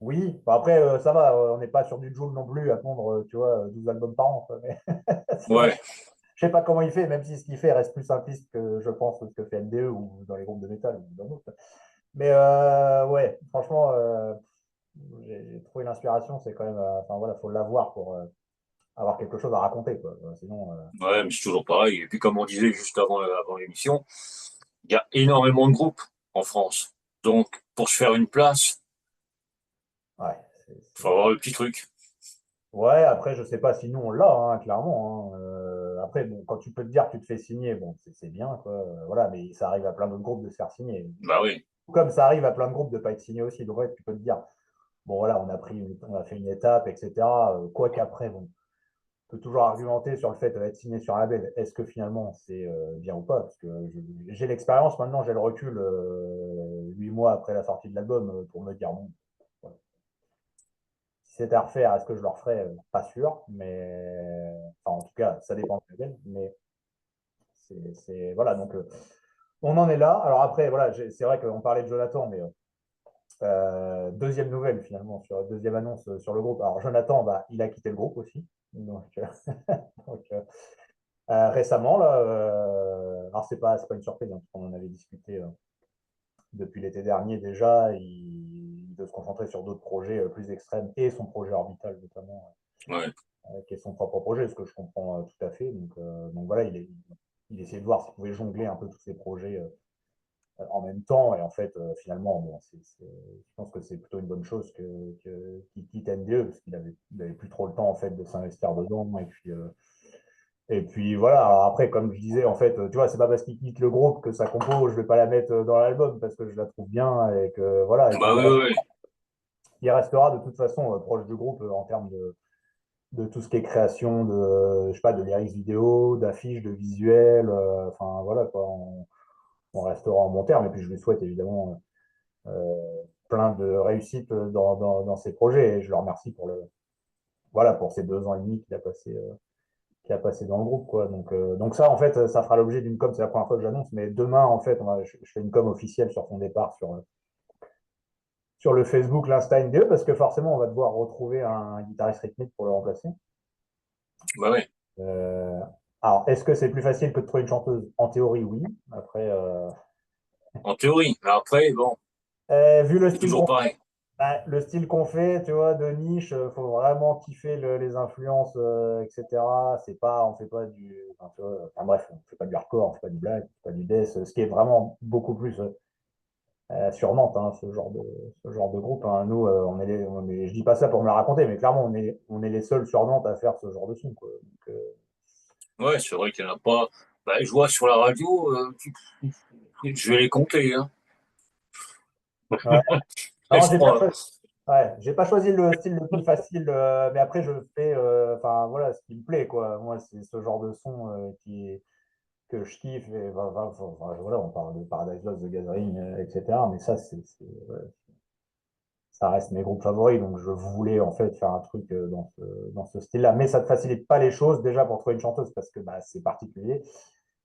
Oui, bah après, ça va, on n'est pas sur du Jul non plus à pondre, tu vois, 12 albums par an, quoi. Mais c'est vrai. Ouais. Je sais pas comment il fait, même si ce qu'il fait reste plus simpliste que, je pense, ce que fait NDE ou dans les groupes de métal ou dans d'autres. Mais ouais, franchement, j'ai trouvé l'inspiration, c'est quand même, enfin voilà, faut l'avoir pour avoir quelque chose à raconter, quoi. Sinon, Ouais, mais c'est toujours pareil. Et puis, comme on disait juste avant l'émission, il y a énormément de groupes en France. Donc, pour se faire une place, ouais, il faut avoir le petit truc. ouais, après, je sais pas si nous on l'a, hein, clairement, hein. Après, bon, quand tu peux te dire que tu te fais signer, bon, c'est bien, quoi. Voilà, mais ça arrive à plein d'autres groupes de se faire signer. Bah oui. Comme ça arrive à plein de groupes de ne pas être signés aussi. Donc, ouais, tu peux te dire, bon, voilà, on a fait une étape, etc. Quoi qu'après, bon, on peut toujours argumenter sur le fait d'être signé sur un label. Est-ce que finalement c'est bien ou pas? Parce que j'ai l'expérience maintenant, j'ai le recul 8 mois après la sortie de l'album pour me dire, bon, voilà. Si c'était à refaire, est-ce que je le referais? Pas sûr, mais enfin, en tout cas, ça dépend du label. Mais voilà, donc on en est là. Alors après, voilà, c'est vrai qu'on parlait de Jonathan, mais deuxième nouvelle finalement, deuxième annonce sur le groupe. Alors Jonathan, bah, il a quitté le groupe aussi. Donc, donc, récemment, là, alors c'est pas une surprise, hein, parce qu'on en avait discuté depuis l'été dernier déjà, il veut se concentrer sur d'autres projets plus extrêmes et son projet orbital notamment, Ouais. qui est son propre projet, ce que je comprends tout à fait. Donc voilà, il essayait de voir s'il pouvait jongler un peu tous ces projets en même temps. Et en fait, finalement, bon, je pense que c'est plutôt une bonne chose qu'il quitte NDE, parce qu'il avait plus trop le temps en fait de s'investir dedans. Et puis voilà. Alors après, comme je disais, en fait, tu vois, c'est pas parce qu'il quitte le groupe que sa compo, je vais pas la mettre dans l'album parce que je la trouve bien et que voilà. Et puis Bah oui, oui, oui. il restera de toute façon proche du groupe en termes de tout ce qui est création de, je sais pas, de lyrics vidéo, d'affiches, de visuels. Enfin voilà quoi. On restera en bon terme. Et puis je lui souhaite évidemment plein de réussite dans ses projets. Et je le remercie voilà, pour ces 2 ans et demi qu'il a passé dans le groupe, quoi. Donc ça, en fait, ça fera l'objet d'une com. C'est la première fois que j'annonce, mais demain, en fait, je fais une com officielle sur son départ sur le Facebook, l'Insta NDE, parce que forcément, on va devoir retrouver un guitariste rythmique pour le remplacer. Bah ouais. Euh, alors, est-ce que c'est plus facile que de trouver une chanteuse? En théorie, oui. Après, En théorie. Mais après, bon, vu le c'est style toujours pareil. le style qu'on fait, tu vois, de niche, faut vraiment kiffer les influences, etc. On fait pas enfin, tu vois, enfin, bref, on fait pas du hardcore, on fait pas du black, on fait pas du death, ce qui est vraiment beaucoup plus sur Nantes, hein, ce genre de groupe, hein. Nous, je dis pas ça pour me la raconter, mais clairement, on est les seuls sur Nantes à faire ce genre de son, quoi. Ouais, c'est vrai qu'il n'y en a pas. Bah, je vois sur la radio, je vais les compter, hein. Ouais. Non, Je crois. j'ai pas choisi le style le plus facile, mais après, je fais, enfin, voilà, ce qui me plaît, quoi. Moi, c'est ce genre de son que je kiffe. Et, voilà, on parle de Paradise Lost, The Gathering, etc. Mais ça, ouais, ça reste mes groupes favoris. Donc, je voulais en fait faire un truc dans ce style-là. Mais ça ne te facilite pas les choses déjà pour trouver une chanteuse parce que bah, c'est particulier.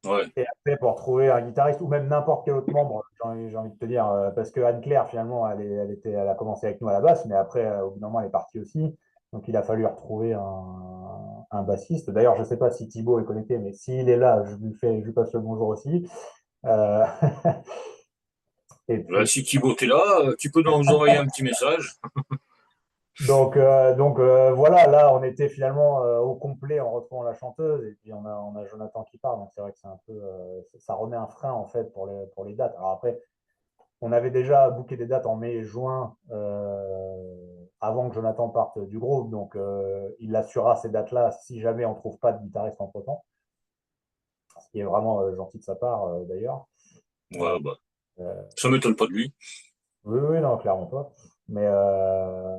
Ouais. Et après, pour trouver un guitariste ou même n'importe quel autre membre, j'ai envie de te dire, parce que Anne-Claire, finalement, elle a commencé avec nous à la basse, mais après, au bout d'un moment, elle est partie aussi. Donc, il a fallu retrouver un bassiste. D'ailleurs, je ne sais pas si Thibaut est connecté, mais s'il est là, je lui passe le bonjour aussi. Euh, et Bah, puis, si Thibaut est là, tu peux nous envoyer un petit message. voilà, là, on était finalement au complet en retrouvant la chanteuse. Et puis, on a Jonathan qui part. Donc, c'est vrai que c'est un peu, ça remet un frein, en fait, pour les dates. Alors après, on avait déjà booké des dates en mai et juin avant que Jonathan parte du groupe. Donc, il assurera ces dates-là si jamais on ne trouve pas de guitariste entre-temps. Ce qui est vraiment gentil de sa part, d'ailleurs. Euh, Ouais, bah, euh, ça m'étonne pas de lui. oui, oui, non, clairement pas. Mais, euh,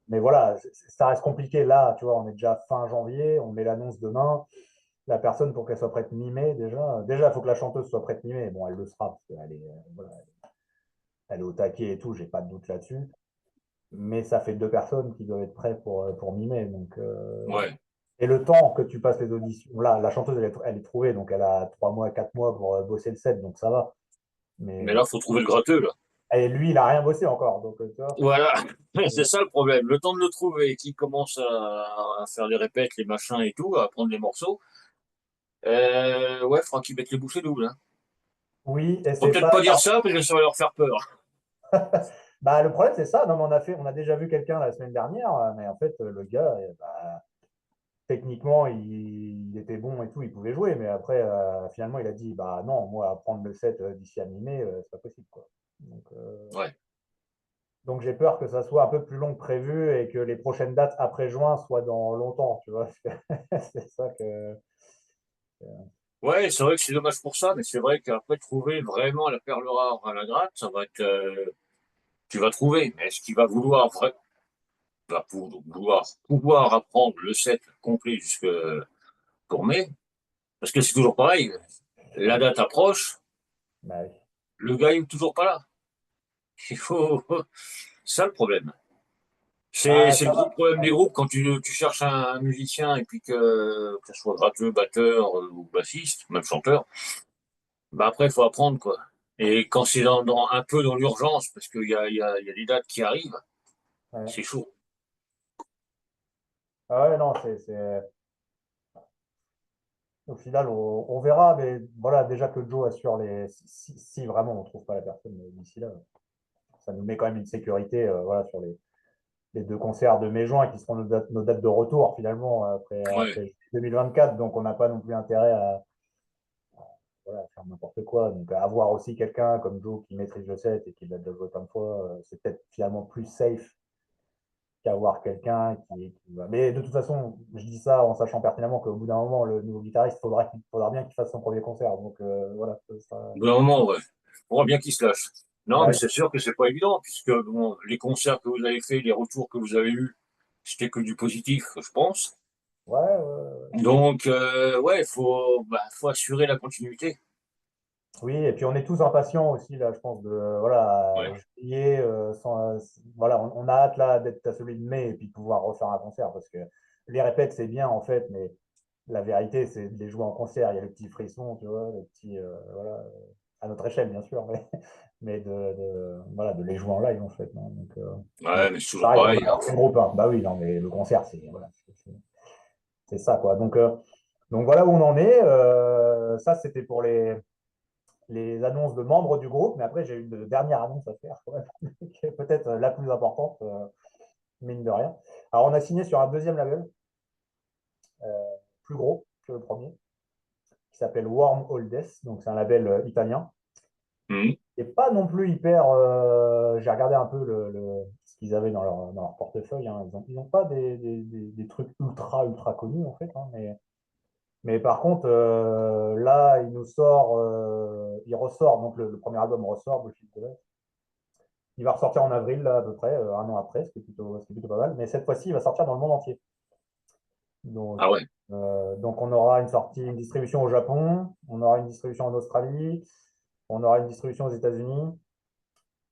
mais voilà, ça reste compliqué. Là, tu vois, on est déjà fin janvier, on met l'annonce demain. La personne, pour qu'elle soit prête mi-mai, déjà, il faut que la chanteuse soit prête mi-mai. Bon, elle le sera, parce qu'voilà, elle est au taquet et tout, j'ai pas de doute là-dessus. Mais ça fait 2 personnes qui doivent être prêtes pour mi-mai. Ouais. Et le temps que tu passes les auditions, là, la chanteuse, elle est trouvée, donc elle a 3 mois, 4 mois pour bosser le set, donc ça va. Mais Mais là, faut trouver le gratteux, là. et lui, il n'a rien bossé encore, donc tu vois. Voilà. C'est euh, ça le problème. Le temps de le trouver, qui commence à faire les répètes, les machins et tout, à prendre les morceaux. Ouais, faudra qu'ils mettent les bouchées doubles, hein. oui, et Faut c'est peut-être pas. pas dire ça parce que ça va leur faire peur. Bah, le problème, c'est ça. Non, mais on a déjà vu quelqu'un la semaine dernière, mais en fait, le gars, bah, techniquement, il était bon et tout, il pouvait jouer, mais après, finalement, il a dit, bah non, moi, à prendre le set d'ici à mi-mai, c'est pas possible, quoi. Ouais. Donc j'ai peur que ça soit un peu plus long que prévu et que les prochaines dates après juin soient dans longtemps, tu vois. C'est ça que. Ouais, c'est vrai que c'est dommage pour ça, mais c'est vrai qu'après trouver vraiment la perle rare à la gratte, ça va être. Tu vas trouver, mais est-ce qu'il va vouloir pouvoir apprendre le set complet jusque pour mai? Parce que c'est toujours pareil. La date approche, Bah oui. le gars il est toujours pas là. Il faut. C'est ça le problème. C'est Bah, c'est le ça gros va. problème des groupes quand tu cherches un musicien et puis que ce soit gratteux, batteur ou bassiste, même chanteur. Bah après, il faut apprendre, quoi. Et quand c'est un peu dans l'urgence, parce qu'il y a des dates qui arrivent, Ouais. c'est chaud. Ah ouais, non, au final, on verra, mais voilà, déjà que Joe assure les. Si vraiment on ne trouve pas la personne d'ici là, ça nous met quand même une sécurité voilà, sur les deux concerts de mai-juin qui seront nos dates de retour finalement Ouais. après 2024. Donc on n'a pas non plus intérêt à, voilà, faire n'importe quoi. Donc à avoir aussi quelqu'un comme Joe qui maîtrise le set et qui l'a déjà joué plein de fois, c'est peut-être finalement plus safe qu'avoir quelqu'un qui. Mais de toute façon, je dis ça en sachant pertinemment qu'au bout d'un moment, le nouveau guitariste, faudra bien qu'il fasse son premier concert. Donc voilà, ça Au bout d'un moment, ouais. On voit bien qu'il se lâche. Non, bah mais oui. c'est sûr que c'est pas évident, puisque bon, les concerts que vous avez faits, les retours que vous avez eus, c'était que du positif, je pense. Ouais, ouais. Donc, ouais, faut assurer la continuité. Oui, et puis on est tous impatients aussi, là, je pense, de voilà, Ouais. juillet, voilà, on a hâte là d'être à celui de mai et puis de pouvoir refaire un concert parce que les répètes, c'est bien en fait, mais la vérité, c'est de les jouer en concert. Il y a le petit frisson, tu vois, le petit, voilà, à notre échelle, bien sûr, mais, mais voilà, de les jouer en live en fait. Non. Donc, Ouais, mais c'est toujours pareil pour pareil, hein. n'importe quel groupe. Hein. Bah oui, non, mais le concert, voilà, c'est ça, quoi. Donc voilà où on en est. Ça, c'était pour les annonces de membres du groupe, mais après, j'ai une dernière annonce à faire, quand même, qui est peut-être la plus importante, mine de rien. Alors, on a signé sur un deuxième label, plus gros que le premier, qui s'appelle Warm All Death, donc c'est un label italien. Mhm. Et pas non plus hyper. J'ai regardé un peu ce qu'ils avaient dans leur portefeuille. Hein. Ils ont pas des trucs ultra connus, en fait. Hein, mais par contre, là, il ressort, donc le premier album ressort, Bullshit College. Il va ressortir en avril, là, à peu près, un an après, ce qui est plutôt pas mal. Mais cette fois-ci, il va sortir dans le monde entier. Donc, Ah ouais. donc on aura une distribution au Japon, on aura une distribution en Australie, on aura une distribution aux États-Unis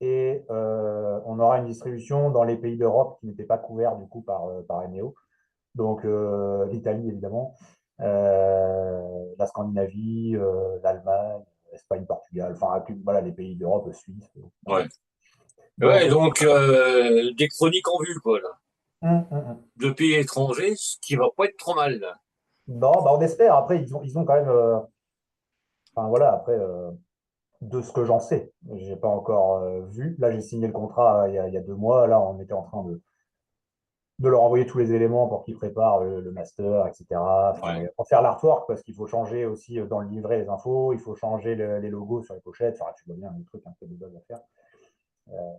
et on aura une distribution dans les pays d'Europe qui n'étaient pas couverts du coup par Emeo. Donc l'Italie, évidemment, la Scandinavie, l'Allemagne, l'Espagne, Portugal, enfin voilà, les pays d'Europe, Suisse. Voilà. Ouais. Donc, Ouais, donc, des chroniques en vue, quoi, là. hum. De pays étrangers, ce qui va pas être trop mal, là. Non, bah on espère. Après, ils ont quand même. Enfin voilà, après, de ce que j'en sais, j'ai pas encore vu. Là, j'ai signé le contrat il y a 2 mois. Là, on était en train de leur envoyer tous les éléments pour qu'ils préparent le master, etc. Enfin, Ouais. pour faire l'artwork, parce qu'il faut changer aussi dans le livret les infos, il faut changer les logos sur les pochettes. Enfin, tu vois bien, les trucs un peu de base à faire.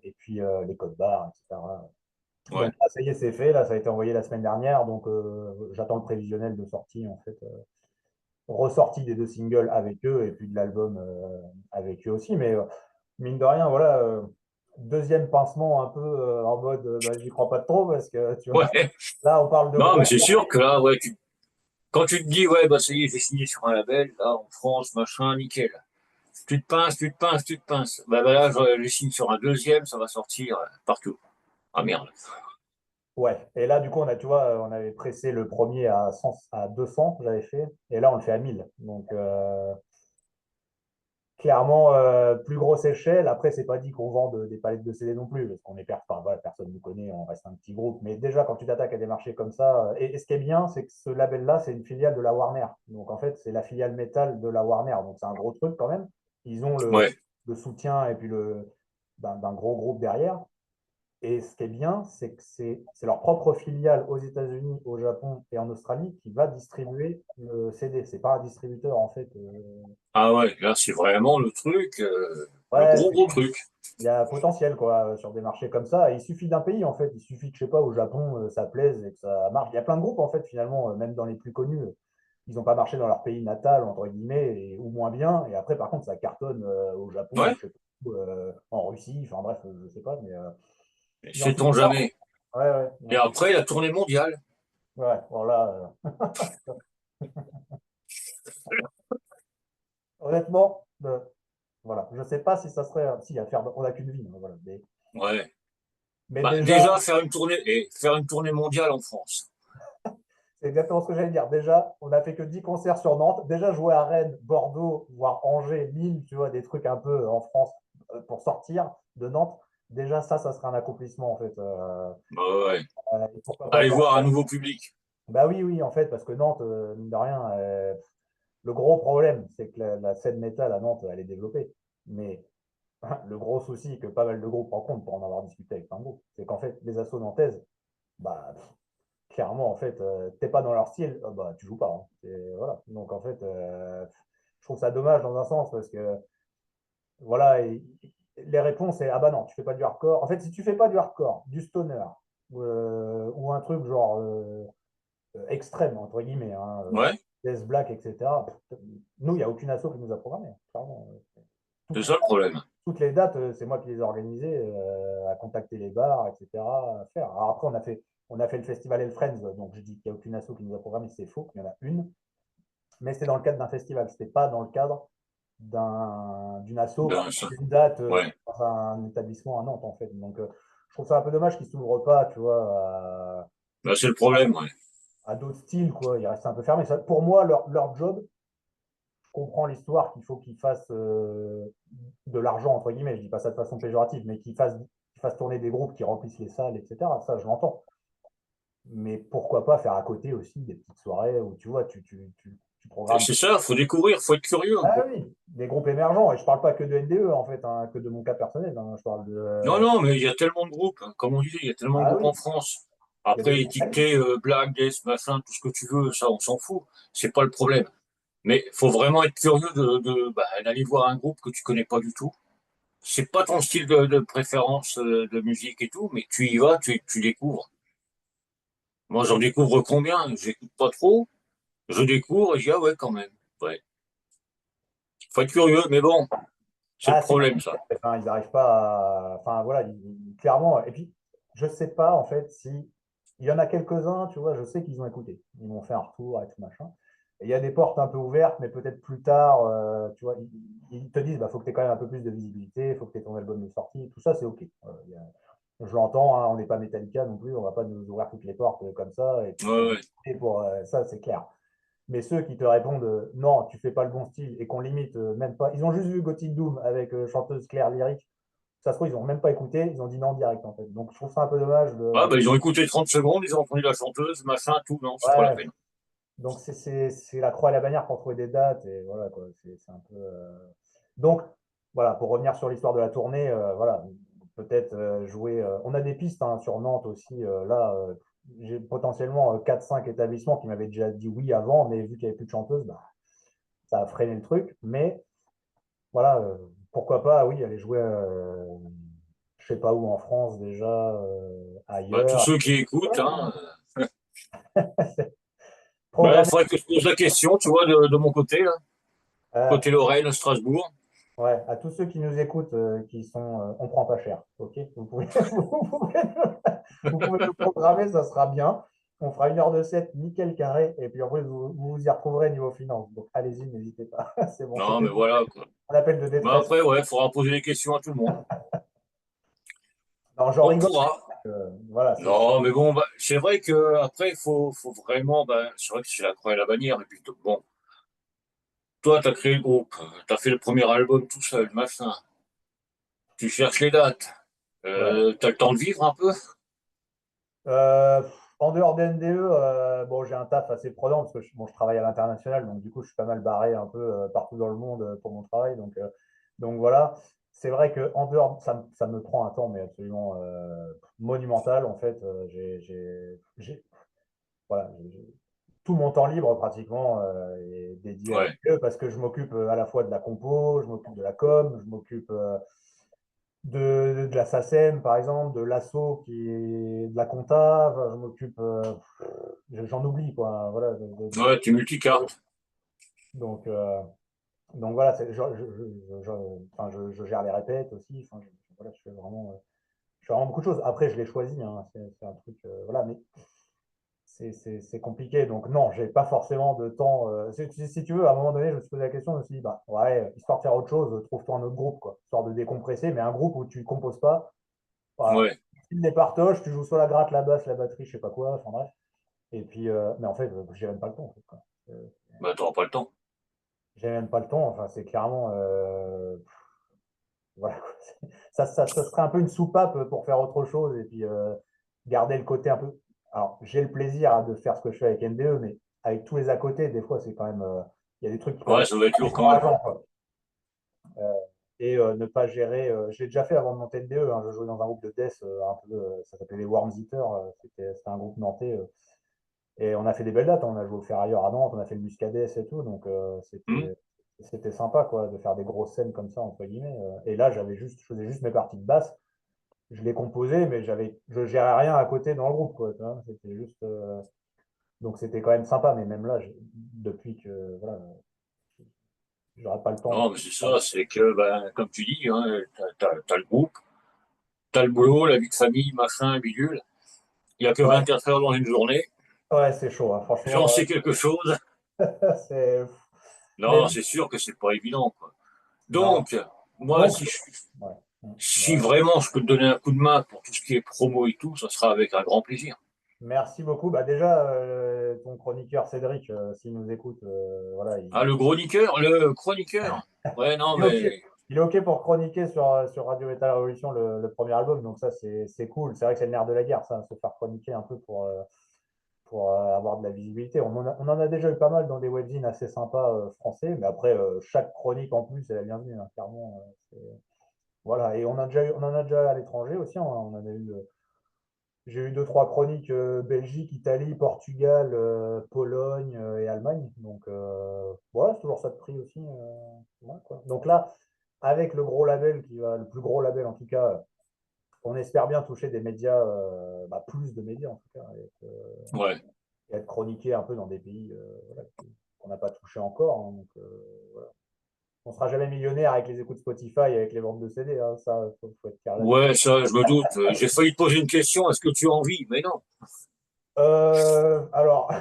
Et puis les codes barres, etc. Ouais. Donc là, ça y est, c'est fait. Là, ça a été envoyé la semaine dernière. Donc j'attends le prévisionnel de sortie, en fait. Ressortie des deux singles avec eux et puis de l'album avec eux aussi. Mais mine de rien, voilà, deuxième pincement un peu en mode bah, j'y crois pas trop parce que tu vois, Ouais. là on parle de Non, mais grosse. c'est sûr que là, ouais, quand tu te dis, ouais, bah, ça y est, j'ai signé sur un label, là, en France, machin, nickel. Tu te pinces, tu te pinces, tu te pinces. Bah là, je signe sur un deuxième, ça va sortir partout. Ah merde. Ouais, et là du coup, tu vois, on avait pressé le premier à 200, j'avais fait, et là on le fait à 1000. Donc clairement, plus grosse échelle. Après, c'est pas dit qu'on vend des palettes de CD non plus, parce qu'on est enfin, voilà, personne ne nous connaît, on reste un petit groupe. Mais déjà, quand tu t'attaques à des marchés comme ça, et ce qui est bien, c'est que ce label-là, c'est une filiale de la Warner. Donc en fait, c'est la filiale métal de la Warner. Donc c'est un gros truc quand même. Ils ont Ouais. le soutien et puis d'un gros groupe derrière. Et ce qui est bien, c'est que c'est leur propre filiale aux États-Unis, au Japon et en Australie qui va distribuer le CD. C'est pas un distributeur en fait. Ah ouais, là, c'est vraiment le truc, le Ouais, gros truc. il y a potentiel quoi, sur des marchés comme ça. Et il suffit d'un pays en fait. Il suffit que, je sais pas, au Japon, ça plaise et que ça marche. Il y a plein de groupes en fait, finalement, même dans les plus connus. Ils n'ont pas marché dans leur pays natal, entre guillemets, ou moins bien. Et après, par contre, ça cartonne au Japon ou Ouais, je sais pas, en Russie. Enfin bref, je sais pas. mais Il en sait-on suffit pas. jamais. Ouais, ouais, il Et en suffit. après, la tournée mondiale. Ouais, voilà. Honnêtement, voilà. Je sais pas si ça serait. Si, à faire, on n'a qu'une vie. Hein, voilà. Ouais. Mais Bah, déjà, déjà, faire une tournée mondiale en France. c'est exactement ce que j'allais dire. Déjà, on n'a fait que 10 concerts sur Nantes. Déjà, jouer à Rennes, Bordeaux, voire Angers, Lille, tu vois, des trucs un peu en France pour sortir de Nantes. Déjà, ça serait un accomplissement, en fait. Bah ouais. Et pourquoi pas Aller faire voir un ça? nouveau public. Bah oui, oui, en fait, parce que Nantes, mine de rien, le gros problème, c'est que la scène métal à Nantes, elle est développée. Mais le gros souci que pas mal de groupes rencontrent pour en avoir discuté avec plein de groupes, c'est qu'en fait, les assos nantaises, bah, clairement, en fait, t'es pas dans leur style, bah, tu joues pas, hein. Voilà. Donc, en fait, je trouve ça dommage dans un sens parce que, voilà, les réponses, c'est ah bah non, tu fais pas du hardcore. En fait, si tu fais pas du hardcore, du stoner, ou un truc genre extrême, entre guillemets, hein, Ouais, Death Black, etc., nous, il n'y a aucune asso qui nous a programmé, clairement. c'est Toutes les ça le problème. toutes les dates, c'est moi qui les ai organisées, à contacter les bars, etc., à faire. Alors après, on a fait le festival El Friends, donc je dis qu'il n'y a aucune asso qui nous a programmé, c'est faux, il y en a une, mais c'était dans le cadre d'un festival, c'était pas dans le cadre d'une asso Ben, qui ça, fait une date ouais, dans un établissement à Nantes, en fait. Donc, je trouve ça un peu dommage qu'ils ne s'ouvrent pas, tu vois, ben, c'est le problème, ouais. à d'autres styles, quoi. Ils restent un peu fermés. Pour moi, leur job, je comprends l'histoire qu'il faut qu'ils fassent de l'argent, entre guillemets, je dis pas ça de façon péjorative, mais qu'ils fassent tourner des groupes qui remplissent les salles, etc. Ça, je l'entends. Mais pourquoi pas faire à côté aussi des petites soirées où tu vois, tu programmes. C'est ça, faut découvrir, faut être curieux un Ah peu. oui, des groupes émergents. Et je parle pas que de NDE, en fait, hein, que de mon cas personnel, hein. Je parle de. Non, non, mais il y a tellement de groupes, hein. Comme on disait, il y a tellement de Ah groupes oui, en France. il y a des Après, groupes quali. étiqueter Black, Death, machin, tout ce que tu veux, ça, on s'en fout. C'est pas le problème. Mais faut vraiment être curieux d'aller voir un groupe que tu connais pas du tout. C'est pas ton style de préférence de musique et tout, mais tu y vas, tu découvres. Moi, j'en découvre combien? J'écoute pas trop. Je découvre et je dis, ah ouais, quand même. Ouais. Faut être curieux, mais bon, c'est le Ah, c'est problème, compliqué. ça. Enfin, ils n'arrivent pas à. Enfin, voilà, clairement. Et puis, je sais pas, en fait, si. Il y en a quelques-uns, tu vois, je sais qu'ils ont écouté. Ils m'ont fait un retour et tout machin. Et il y a des portes un peu ouvertes, mais peut-être plus tard, tu vois, ils te disent, bah, faut que tu aies quand même un peu plus de visibilité, il faut que tu aies ton album de sortie. Tout ça, c'est OK. Je l'entends, hein, on n'est pas Metallica non plus, on va pas nous ouvrir toutes les portes comme ça. Et puis, Ouais, ouais. pour ça, c'est clair. Mais ceux qui te répondent non, tu fais pas le bon style et qu'on limite même pas. Ils ont juste vu Gothic Doom avec chanteuse Claire Lyric. Ça se trouve, ils n'ont même pas écouté, ils ont dit non direct en fait. Donc je trouve ça un peu dommage Ah, bah, ils ont écouté 30 secondes, ils ont entendu la chanteuse, machin, tout. Non, c'est pas la Ouais, peine. donc c'est la croix et la bannière pour trouver des dates et voilà quoi. C'est un peu. Donc voilà, pour revenir sur l'histoire de la tournée, voilà, peut-être jouer. On a des pistes hein, sur Nantes aussi. Là, j'ai potentiellement 4-5 établissements qui m'avaient déjà dit oui avant, mais vu qu'il n'y avait plus de chanteuse, bah, ça a freiné le truc. Mais voilà, pourquoi pas, oui, aller jouer, je sais pas où en France déjà, Bah, tous ailleurs. ceux qui écoutent, Voilà, hein, hein. bah, il Programmer, faudrait que je pose la question, tu vois, de mon côté, là. euh, Côté Lorraine, Strasbourg. ouais, à tous ceux qui nous écoutent, qui sont, on prend pas cher, ok? Vous pouvez, vous pouvez nous programmer, ça sera bien. On fera 1 heure de set, nickel carré, et puis après vous y retrouverez niveau finance. Donc allez-y, n'hésitez pas. C'est bon, Non, c'était mais voilà, quoi. un appel de Bah, détresse. après, ouais, il faudra poser des questions à tout le monde. Non, j'en On rigole. pourra. Voilà, Non, mais bon, bah, c'est vrai que après, faut vraiment, bah, c'est vrai que c'est la croix et la bannière. Et puis, bon, toi, t'as créé le groupe, t'as fait le premier album tout seul, machin. Tu cherches les dates. ouais. T'as le temps de vivre un peu? Euh, En dehors d'NDE, bon, j'ai un taf assez prenant parce que bon, je travaille à l'international, donc du coup, je suis pas mal barré un peu partout dans le monde pour mon travail. Donc voilà, c'est vrai que en dehors, ça me prend un temps, mais absolument monumental. En fait, voilà, tout mon temps libre pratiquement est dédié à Ouais. NDE parce que je m'occupe à la fois de la compo, je m'occupe de la com, je m'occupe de la SACEM, par exemple, de l'ASSO qui est de la compta. Enfin, je m'occupe, j'en oublie, quoi. Voilà, Ouais, tu multicartes. donc, euh, donc voilà, enfin, je gère les répètes aussi. Enfin, voilà, je fais vraiment beaucoup de choses. Après, je l'ai choisi, hein, c'est un truc, voilà, mais c'est compliqué. Donc non, j'ai pas forcément de temps. Si tu veux, à un moment donné, je me suis posé la question, je me suis dit, bah ouais, histoire de faire autre chose, trouve-toi un autre groupe, quoi. Histoire de décompresser, mais un groupe où tu composes pas. Voilà. Ouais. Tu les partages, tu joues sur la gratte, la basse, la batterie, je sais pas quoi, enfin bref. Et puis, mais en fait, j'ai même pas le temps, en fait, quoi. Euh, Bah, t'auras pas le temps. J'ai même pas le temps, enfin, c'est clairement. Voilà, quoi. Ça serait un peu une soupape pour faire autre chose et puis garder le côté un peu. alors, j'ai le plaisir de faire ce que je fais avec NDE, mais avec tous les à côté, des fois, c'est quand même. Il y a des trucs qui peuvent Ouais, être ça va être lourd quand même. décourageants, quoi. Euh, et ne pas gérer. Je l'ai déjà fait avant de monter NDE, hein, je jouais dans un groupe de death, un peu, ça s'appelait les Worms Eaters, c'était un groupe nantais. Et on a fait des belles dates, hein. On a joué au Ferrailleur à Nantes, on a fait le Muscadet et tout, donc Hmm. c'était sympa quoi, de faire des grosses scènes comme ça, entre guillemets. Et là, je faisais juste mes parties de basse, je les composais, mais je gérais rien à côté dans le groupe, quoi, tu vois. C'était juste, donc c'était quand même sympa, mais même là, depuis que voilà, j'aurais pas le temps. Non, mais c'est ça, c'est que, ben, comme tu dis, hein, t'as le groupe, t'as le boulot, la vie de famille, machin, bidule. Il n'y a que Ouais, 24 heures dans une journée. ouais, c'est chaud, hein, J'en franchement. sais quelque chose. C'est... Mais Non, c'est sûr que c'est pas évident, quoi. non. Donc, moi, Donc, si, ouais. si Ouais. vraiment je peux te donner un coup de main pour tout ce qui est promo et tout, ça sera avec un grand plaisir. Merci beaucoup. Bah déjà, ton chroniqueur Cédric, s'il nous écoute, voilà, Ah, le chroniqueur. Ouais, non, il est OK. mais Il est OK pour chroniquer sur Radio Metal Révolution le premier album. Donc ça, c'est cool. C'est vrai que c'est le nerf de la guerre, ça, se faire chroniquer un peu pour avoir de la visibilité. On en a déjà eu pas mal dans des webzines assez sympas français, mais après, chaque chronique en plus, elle est la bienvenue, hein, clairement. Voilà. Et on en a déjà à l'étranger aussi, hein. On en a eu. J'ai eu deux, trois chroniques Belgique, Italie, Portugal, Pologne et Allemagne. Donc, voilà, c'est toujours ça de prix aussi. Ouais, quoi. Donc là, avec le gros label, le plus gros label en tout cas, on espère bien toucher des médias, plus de médias en tout cas, ouais. et être chroniqué un peu dans des pays voilà, qu'on n'a pas touché encore, hein. Donc, voilà. On ne sera jamais millionnaire avec les écoutes Spotify, avec les ventes de CD, hein. Ça, faut être clair là-dessus. Ouais, ça, je me doute. J'ai failli te poser une question. Est-ce que tu as envie? Mais non. Alors,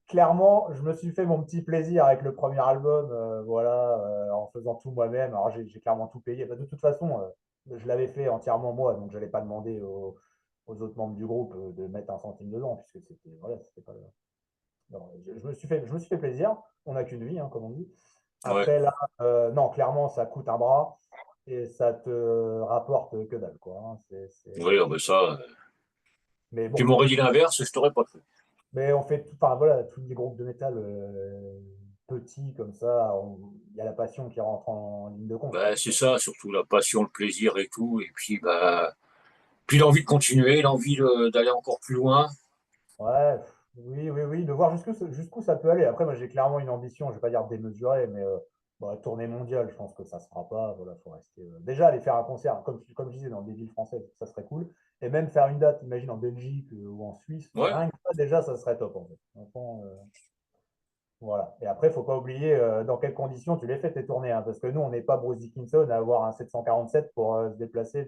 clairement, je me suis fait mon petit plaisir avec le premier album, voilà, en faisant tout moi-même. Alors, j'ai clairement tout payé. Bah, de toute façon, je l'avais fait entièrement moi, donc je n'allais pas demander aux autres membres du groupe de mettre un centime dedans, puisque c'était voilà, c'était pas. Non, je me suis fait plaisir. On n'a qu'une vie, hein, comme on dit. Ouais. Après, là, non, clairement, ça coûte un bras et ça te rapporte que dalle, quoi, hein. Oui, ah ben ça, Mais tu bon, m'aurais dit l'inverse, je t'aurais pas cru. mais on fait tout, enfin, voilà, tous les groupes de métal petits comme ça, il y a la passion qui rentre en ligne de compte, Ben, quoi. c'est ça, surtout la passion, le plaisir et tout. Et puis, bah, puis l'envie de continuer, d'aller encore plus loin. Ouais, oui, oui, oui, de voir jusqu'où ça peut aller. Après, moi, j'ai clairement une ambition, je ne vais pas dire démesurée, mais tournée mondiale, je pense que ça ne se fera pas. Voilà, faut rester. Déjà, aller faire un concert, comme je disais, dans des villes françaises, ça serait cool. Et même faire une date, imagine en Belgique ou en Suisse, Ouais. rien que ça, déjà, ça serait top, en fait. Franchement, voilà. Et après, il ne faut pas oublier dans quelles conditions tu les fais tes tournées, hein, parce que nous, on n'est pas Bruce Dickinson à avoir un 747 pour se déplacer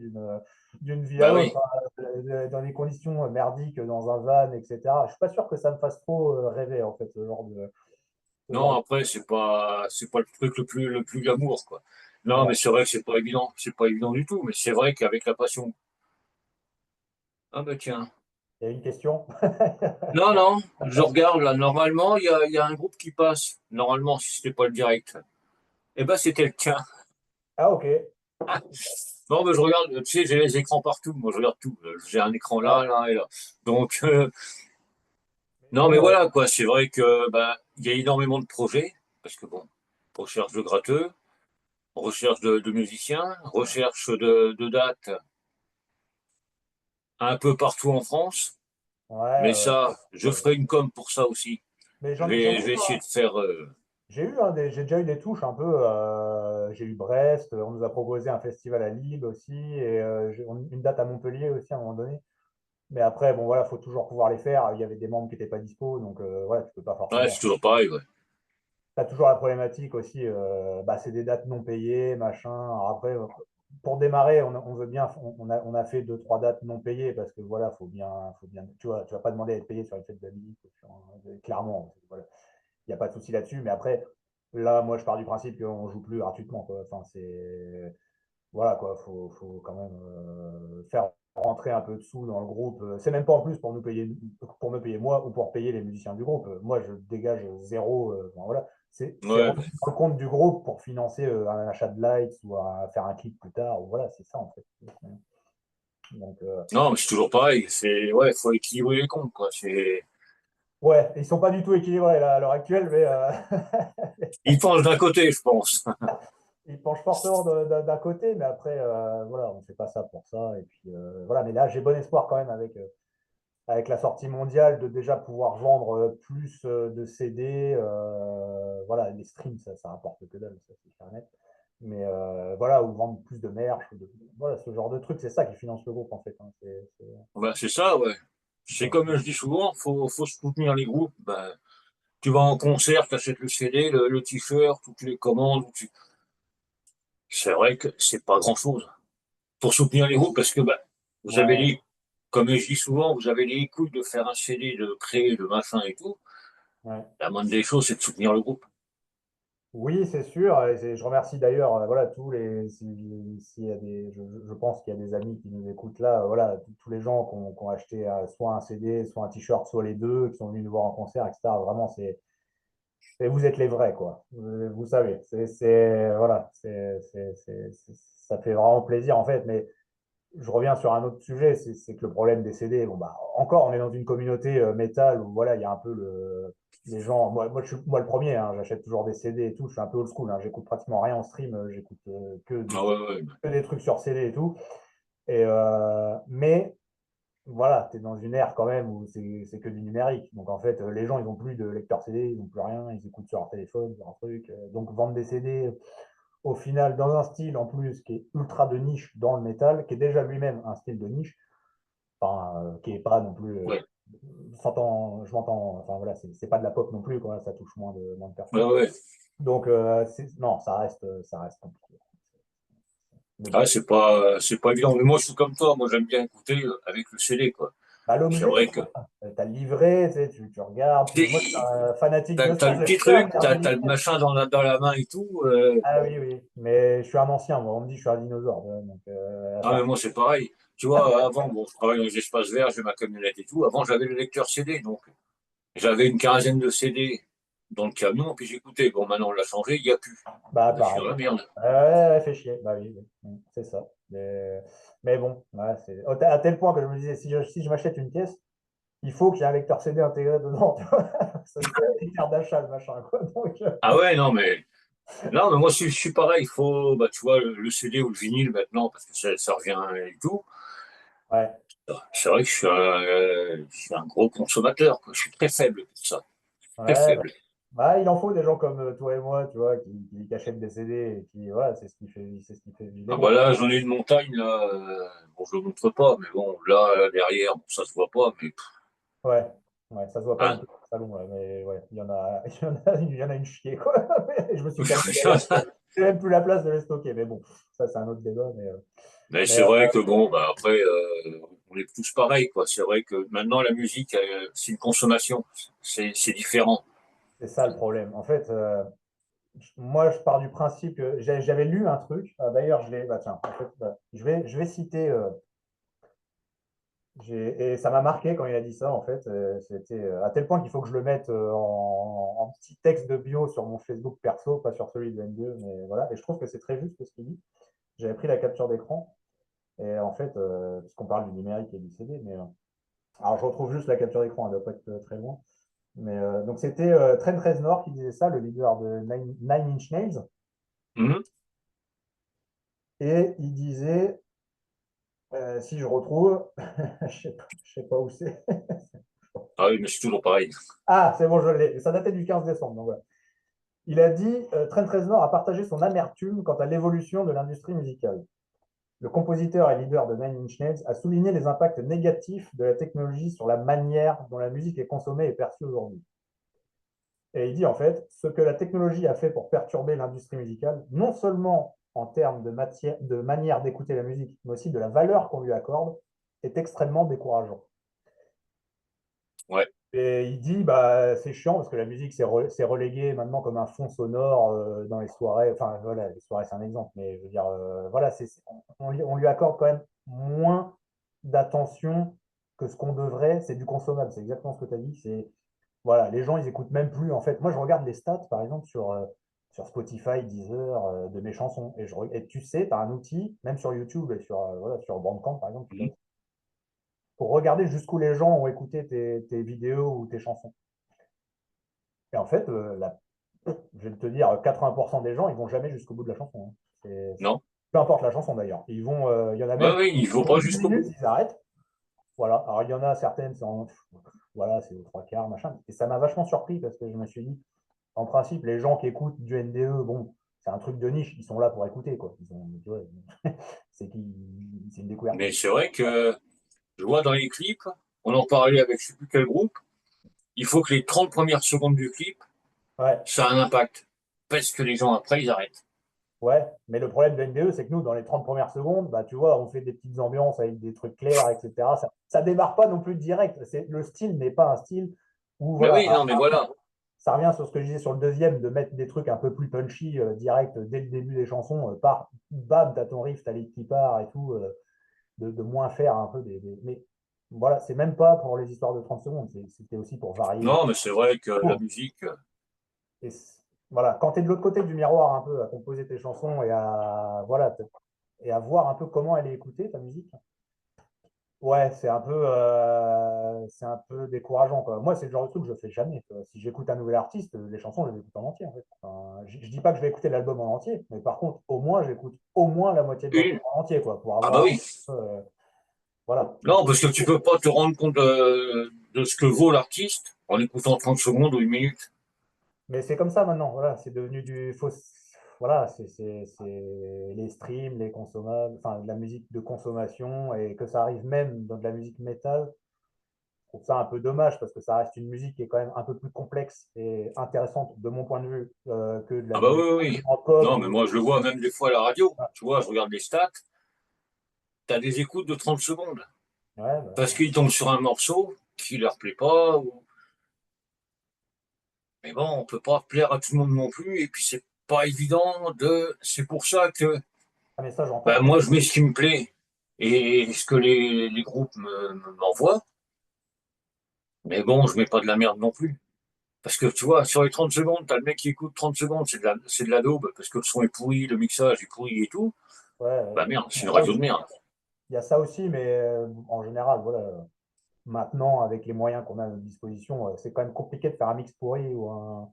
d'une ville à Bah l'autre, oui. hein, dans des conditions merdiques, dans un van, etc. Je ne suis pas sûr que ça me fasse trop rêver, en fait, ce Non, genre de... après, c'est pas le truc le plus glamour, quoi. Non, mais Ouais. c'est vrai que c'est pas évident. C'est pas évident du tout. Mais c'est vrai qu'avec la passion. Ah, bah tiens. Il y a une question. Non, non, je regarde là. Normalement, il y a un groupe qui passe. Normalement, si c'était pas le direct. Eh ben, c'était le tien. Ah, ok. Non, mais je regarde, tu sais, j'ai les écrans partout. Moi, je regarde tout. J'ai un écran Ouais. là, là et là. Donc, non, mais Bon, voilà, quoi. C'est vrai que, bah, il y a énormément de projets. Parce que bon, recherche de gratteux, recherche de musiciens, recherche de dates un peu partout en France. ouais, Mais ça, je ouais. ferai une com pour ça aussi. Mais Je j'en vais, ai je eu, vais essayer hein. de faire. J'ai eu, hein, j'ai déjà eu des touches un peu. J'ai eu Brest, on nous a proposé un festival à Lille aussi, et une date à Montpellier aussi à un moment donné. Mais après, bon voilà, faut toujours pouvoir les faire. Il y avait des membres qui n'étaient pas dispo, donc voilà, tu peux pas Ouais, c'est forcément. toujours pareil, ouais. Tu as toujours la problématique aussi, c'est des dates non payées, machin. Alors après, pour démarrer, on veut bien, on a fait deux, trois dates non payées parce que voilà, faut bien, tu vas pas demander à être payé sur une fête de la musique, clairement, voilà. Il n'y a pas de souci là-dessus. Mais après, là, moi, je pars du principe qu'on joue plus gratuitement, quoi. Enfin, voilà, quoi. Faut quand même faire rentrer un peu de sous dans le groupe. C'est même pas en plus pour me payer moi ou pour payer les musiciens du groupe. Moi, je dégage zéro. Enfin, voilà. C'est Ouais, rentrer dans le compte du groupe pour financer un achat de lights ou faire un clip plus tard. Ou voilà, c'est ça, en fait. Donc, Non, mais c'est toujours pareil. Ouais, faut équilibrer les comptes, quoi. ouais, ils sont pas du tout équilibrés là, à l'heure actuelle, mais Ils pensent d'un côté, je pense. ils penchent fortement d'un côté, mais après, voilà, on ne fait pas ça pour ça. Et puis, voilà, mais là, j'ai bon espoir quand même avec la sortie mondiale de déjà pouvoir vendre plus de CD. Voilà, les streams, ça rapporte que dalle, ça c'est clair et net. Mais voilà, ou vendre plus de merch, voilà, ce genre de truc, c'est ça qui finance le groupe en fait, hein. Bah, c'est ça, ouais. C'est comme je dis souvent, faut soutenir les groupes. Bah, tu vas en concert, tu achètes le CD, le t-shirt, toutes les commandes. C'est vrai que c'est pas grand-chose pour soutenir les groupes parce que bah, vous avez Ouais, les, comme je dis souvent, vous avez les couilles de faire un CD, de créer, de machin et tout. ouais. La moindre des choses, c'est de soutenir le groupe. Oui, c'est sûr. Et je remercie d'ailleurs voilà, tous les. S'il y a je pense qu'il y a des amis qui nous écoutent là. Voilà, tous les gens qui ont acheté soit un CD, soit un t-shirt, soit les deux, qui sont venus nous voir en concert, etc. Vraiment, vous êtes les vrais, quoi. Vous savez. Voilà, ça fait vraiment plaisir, en fait. Mais je reviens sur un autre sujet, c'est que le problème des CD, bon bah encore on est dans une communauté métal où voilà, il y a un peu les gens, moi le premier, hein, j'achète toujours des CD et tout, je suis un peu old school, hein, j'écoute pratiquement rien en stream, j'écoute Ah ouais, ouais. que des trucs sur CD et tout. Mais voilà, tu es dans une ère quand même où c'est que du numérique. Donc en fait, les gens, ils n'ont plus de lecteur CD, ils n'ont plus rien, ils écoutent sur leur téléphone, sur un truc. Donc vendre des CD, au final, dans un style en plus qui est ultra de niche dans le métal, qui est déjà lui-même un style de niche, enfin, qui est pas non plus. Ouais, Je m'entends, enfin voilà, c'est pas de la pop non plus, quoi, ça touche moins de ouais, personnes. ouais. Donc, non, ça reste compliqué. Mais Ah, bon. c'est pas évident. Mais moi, je suis comme toi. Moi, j'aime bien écouter avec le CD, quoi. Bah, C'est l'objet, vrai que t'as le livret, tu sais, tu regardes. Moi, je suis un fanatique de t'as ça, le j'aime petit bien truc, regarder t'as le l'image. machin dans la main et tout. Ah oui, oui, mais je suis un ancien, moi, on me dit que je suis un dinosaure. Donc, à Ah, faire. mais moi, c'est pareil. Tu vois, avant, bon, je travaille dans les espaces verts, j'ai ma camionnette et tout. Avant, j'avais le lecteur CD, donc j'avais une quinzaine de CD dans le camion, puis j'écoutais. Bon, maintenant, on l'a changé, il n'y a plus. Bah, Bah, je suis dans pareil. la merde. Ouais, ouais, fait chier. Bah oui, oui. C'est ça. Mais bon, ouais, à tel point que je me disais, si je m'achète une pièce, il faut qu'il y ait un lecteur CD intégré dedans. Tu vois. Ça me fait un critère d'achat, le machin, quoi. Donc, Ah ouais, non, mais moi, je suis pareil. Il faut, bah, tu vois, le CD ou le vinyle maintenant, parce que ça revient et tout. ouais, C'est vrai que je suis un gros consommateur, quoi. Je suis très faible pour ça. Très ouais, faible. il en faut des gens comme toi et moi, tu vois, qui achètent des CD et qui, voilà, c'est ce qui fait vivre les Ah bah groupes. là, j'en ai une montagne, là. Bon, je ne le montre pas, mais bon, là, derrière, bon, ça se voit pas, mais. Ouais, ouais, ça se voit pas non Hein. plus dans le salon, là, mais ouais, il y en a une chier, quoi. Je me suis calmé d'ailleurs, j'ai même plus la place de les stocker, mais bon, ça c'est un autre débat, Mais mais c'est vrai que bon, bah après, on est tous pareils, quoi. C'est vrai que maintenant, la musique, c'est une consommation. C'est différent. c'est ça le problème. En fait, moi je pars du principe que j'avais lu un truc, d'ailleurs bah tiens, en fait, je vais citer, et ça m'a marqué quand il a dit ça, en fait, c'était à tel point qu'il faut que je le mette en petit texte de bio sur mon Facebook perso, pas sur celui de N2, mais voilà, et je trouve que c'est très juste ce qu'il dit. J'avais pris la capture d'écran. Et en fait, puisqu'on parle du numérique et du CD, mais alors je retrouve juste la capture d'écran, elle ne doit pas être très loin. Mais donc c'était Trent Reznor qui disait ça, le leader de Nine Inch Nails. Mhm. Et il disait, si je retrouve, je sais pas où c'est. Ah oui, mais c'est toujours pareil. Ah, c'est bon, je l'ai. Ça datait du 15 décembre. Donc voilà. Il a dit, Trent Reznor a partagé son amertume quant à l'évolution de l'industrie musicale. Le compositeur et leader de Nine Inch Nails a souligné les impacts négatifs de la technologie sur la manière dont la musique est consommée et perçue aujourd'hui. Et il dit en fait, ce que la technologie a fait pour perturber l'industrie musicale, non seulement en termes de manière d'écouter la musique, mais aussi de la valeur qu'on lui accorde, est extrêmement décourageant. Ouais. Et il dit, bah, c'est chiant parce que la musique s'est reléguée maintenant comme un fond sonore dans les soirées. Enfin, voilà, les soirées, c'est un exemple, mais je veux dire, voilà, on lui accorde quand même moins d'attention que ce qu'on devrait. C'est du consommable, c'est exactement ce que tu as dit. Voilà, les gens, ils écoutent même plus. En fait, moi, je regarde les stats, par exemple, sur sur Spotify, Deezer, de mes chansons. Et tu sais, tu as un outil, même sur YouTube et voilà, sur Bandcamp, par exemple, Mhm. pour regarder jusqu'où les gens ont écouté tes vidéos ou tes chansons. Et en fait, je vais te dire, 80% des gens, ils vont jamais jusqu'au bout de la chanson, hein. Non. Peu importe la chanson d'ailleurs. Il y en a Oui, même, oui, il ne faut au bout pas de 10 jusqu'au minutes, bout. ils arrêtent. Voilà. Alors, il y en a certaines, voilà, c'est aux trois quarts, machin. Et ça m'a vachement surpris parce que je me suis dit, en principe, les gens qui écoutent du NDE, bon, c'est un truc de niche, ils sont là pour écouter, quoi. Tu vois, c'est une découverte. Mais c'est vrai que je vois dans les clips, on en parlait avec je ne sais plus quel groupe, il faut que les 30 premières secondes du clip, Ouais, ça a un impact. Parce que les gens après, ils arrêtent. ouais. Mais le problème de NDE, c'est que nous, dans les 30 premières secondes, bah, tu vois, on fait des petites ambiances avec des trucs clairs, etc. Ça démarre pas non plus direct. Le style n'est pas un style où, Mais voilà. oui, Alors, non, mais voilà. ça revient sur ce que je disais sur le deuxième, de mettre des trucs un peu plus punchy, direct, dès le début des chansons, bam, t'as ton riff, t'as les qui part et tout, de moins faire un peu Mais voilà, c'est même pas pour les histoires de 30 secondes, c'était aussi pour varier. Non, mais c'est vrai que la musique, Et voilà, quand tu es de l'autre côté du miroir un peu, à composer tes chansons voilà, et à voir un peu comment elle est écoutée, ta musique, ouais, c'est un peu décourageant, quoi. Moi, c'est le genre de truc que je fais jamais, quoi. Si j'écoute un nouvel artiste, les chansons, je les écoute en entier, en fait. Enfin, je dis pas que je vais écouter l'album en entier, mais par contre, au moins, j'écoute au moins la moitié de l'album une. en entier, quoi, pour Ah bah avoir, oui. voilà. Non, parce que tu peux pas te rendre compte de ce que vaut l'artiste en écoutant 30 secondes ou 1 minute. Mais c'est comme ça maintenant, voilà, c'est devenu du faux. Voilà, c'est les streams, les consommables, enfin, de la musique de consommation, et que ça arrive même dans de la musique métal. Je trouve ça un peu dommage parce que ça reste une musique qui est quand même un peu plus complexe et intéressante de mon point de vue, que de la Ah bah musique oui, oui, oui. en pop. Non, mais moi je le vois même des fois à la radio. Tu vois, je regarde les stats, t'as des écoutes de 30 secondes. Ouais, bah, Parce qu'ils tombent sur un morceau qui leur plaît pas. Mais bon, on peut pas plaire à tout le monde non plus. Et puis c'est pas évident de. C'est pour ça que ah, mais ça, bah, j'entends. moi je mets ce qui me plaît et ce que les groupes m'envoient. Mais bon, je mets pas de la merde non plus. Parce que tu vois, sur les 30 secondes, t'as le mec qui écoute 30 secondes, c'est de la daube, parce que le son est pourri, le mixage est pourri et tout. Ouais, Bah merde, il y c'est a une ça radio aussi, de merde. il y a ça aussi, mais en général, voilà, maintenant, avec les moyens qu'on a à notre disposition, c'est quand même compliqué de faire un mix pourri ou un.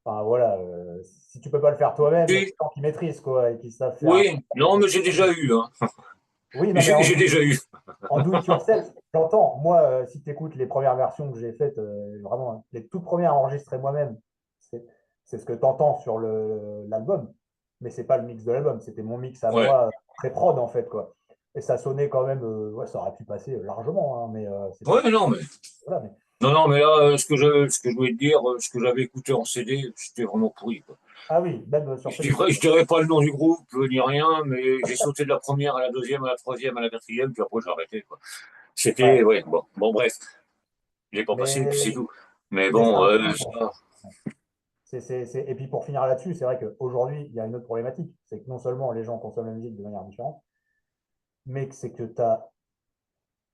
Enfin, voilà, si tu peux pas le faire toi-même, il y a des Oui, gens qui maîtrisent, quoi, et qui savent faire un. oui, non, mais j'ai déjà eu, hein. Oui, non, mais J'ai déjà eu. en do it yourself, j'entends. Moi, si tu écoutes les premières versions que j'ai faites, vraiment, hein, les toutes premières enregistrées moi-même, c'est c'est ce que tu entends sur l'album, mais c'est pas le mix de l'album, c'était mon mix à Ouais. moi, très prod, en fait, quoi. Et ça sonnait quand même, ouais, ça aurait pu passer largement, hein, mais c'est pas. Ouais, non, mais. Voilà, mais. Non, non, mais là, ce que je voulais te dire, ce que j'avais écouté en CD, c'était vraiment pourri, quoi. Ah oui, même sur Je CD. dirais, je dirais pas le nom du groupe, ni rien, mais j'ai sauté de la première à la deuxième, à la troisième, à la quatrième, puis après j'ai arrêté, quoi. C'était, Ouais, ouais, bon, bon, bref, il n'est pas passé, puis c'est mais, tout. Mais mais bon, ça. ça, Et puis pour finir là-dessus, c'est vrai qu'aujourd'hui, il y a une autre problématique, c'est que non seulement les gens consomment la musique de manière différente, mais que c'est que tu as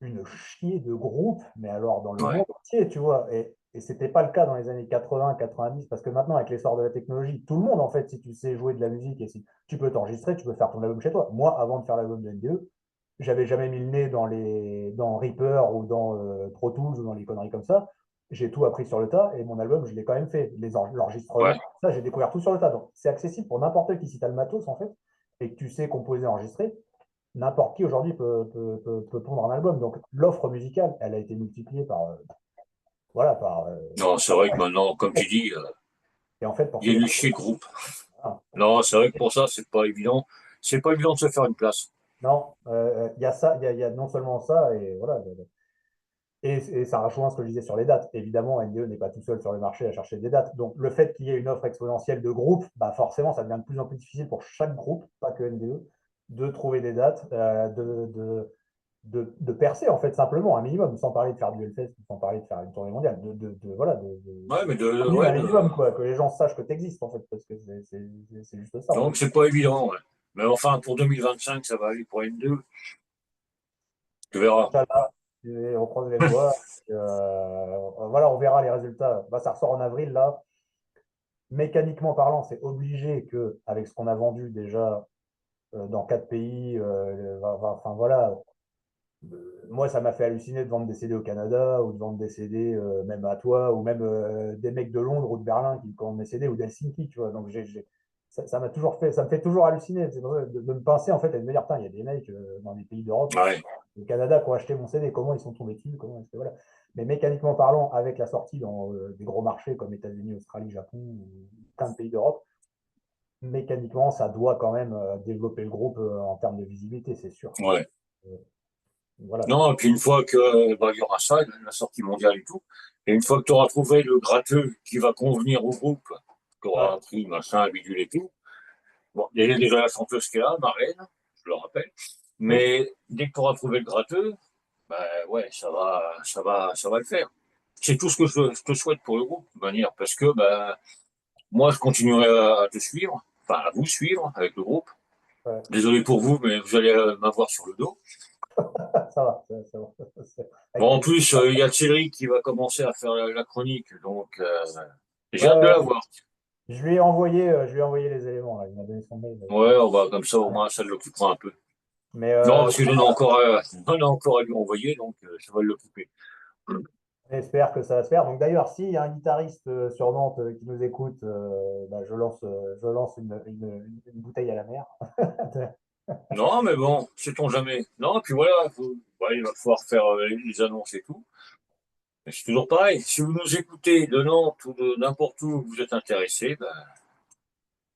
une chier de groupes, mais alors dans le ouais, monde entier, tu vois. Et c'était pas le cas dans les années 80, 90, parce que maintenant, avec l'essor de la technologie, tout le monde, en fait, si tu sais jouer de la musique et si tu peux t'enregistrer, tu peux faire ton album chez toi. Moi, avant de faire l'album de NDE, j'avais jamais mis le nez dans Reaper ou dans Pro Tools ou dans les conneries comme ça. J'ai tout appris sur le tas et mon album, je l'ai quand même fait. ouais, L'enregistrement, ça, j'ai découvert tout sur le tas. Donc, c'est accessible pour n'importe qui si tu as le matos, en fait, et que tu sais composer, enregistrer. N'importe qui aujourd'hui peut pondre un album. Donc, l'offre musicale, elle a été multipliée voilà, non, c'est vrai que maintenant, comme tu dis, et en fait, pour il y a finir, une chier de groupe. voilà, Non, c'est vrai que pour ça, c'est pas évident. C'est pas évident de se faire une place. non, il y a ça, il y a non seulement ça, et voilà, et ça rejoint ce que je disais sur les dates. Évidemment, NDE n'est pas tout seul sur le marché à chercher des dates. Donc, le fait qu'il y ait une offre exponentielle de groupes, bah forcément, ça devient de plus en plus difficile pour chaque groupe, pas que NDE, de trouver des dates, de percer, en fait, simplement, un minimum, sans parler de faire du Hellfest, sans parler de faire une tournée mondiale, voilà, Ouais, mais un ouais, minimum, quoi, que les gens sachent que tu existes, en fait, parce que c'est juste ça, en fait. donc c'est pas évident, ouais. Mais enfin, pour 2025, ça va aller pour N2. Tu verras. Inch'Allah, et on croise les doigts. Voilà, on verra les résultats. Bah, ça ressort en avril, là. mécaniquement parlant, c'est obligé que, avec ce qu'on a vendu déjà dans 4 pays, enfin voilà, moi, ça m'a fait halluciner de vendre des CD au Canada ou de vendre des CD même à toi ou même des mecs de Londres ou de Berlin qui me commandent mes CD ou d'Helsinki, tu vois. Donc, ça m'a toujours fait, ça me fait toujours halluciner. C'est pour ça de me penser en fait et de me dire, putain, il y a des mecs dans des pays d'Europe, Ouais, au Canada, qui ont acheté mon CD. Comment ils sont tombés dessus? Comment est-ce que voilà. Mais mécaniquement parlant, avec la sortie dans des gros marchés comme États-Unis, Australie, Japon ou plein de pays d'Europe, mécaniquement, ça doit quand même développer le groupe en termes de visibilité, c'est sûr. ouais. Euh, voilà. Non, et puis une fois que bah, il y aura ça, la sortie mondiale et tout, et une fois que tu auras trouvé le gratteux qui va convenir au groupe, qui aura Ouais. un prix, machin, bidule et tout, bon, il y a déjà la chanteuse qui est là, Marraine, je le rappelle, Mm. mais dès que tu auras trouvé le gratteux, bah ouais, ça va le faire. C'est tout ce que je te souhaite pour le groupe, de manière, parce que bah, moi, je continuerai à te suivre, enfin à vous suivre avec le groupe. Ouais. Désolé pour vous, mais vous allez m'avoir sur le dos. Ça va, ça va. Bon, Avec en plaisir. plus, il y a Thierry qui va commencer à faire la chronique, donc j'ai Ouais, hâte de la ouais. voir. Je lui ai envoyé les éléments, là. Il m'a donné son mail. Ouais, on va comme ça, au moins, ça l'occupera un peu. Mais Non, parce que j'en ai encore à lui envoyer, donc ça va l'occuper. j'espère que ça va se faire. Donc d'ailleurs, s'il y a un guitariste sur Nantes qui nous écoute, bah, je lance une bouteille à la mer. Non, mais bon, sait-on jamais. Non, puis voilà, ouais, il va falloir faire les annonces et tout. Mais c'est toujours pareil. Si vous nous écoutez de Nantes ou de n'importe où vous êtes intéressé, ben,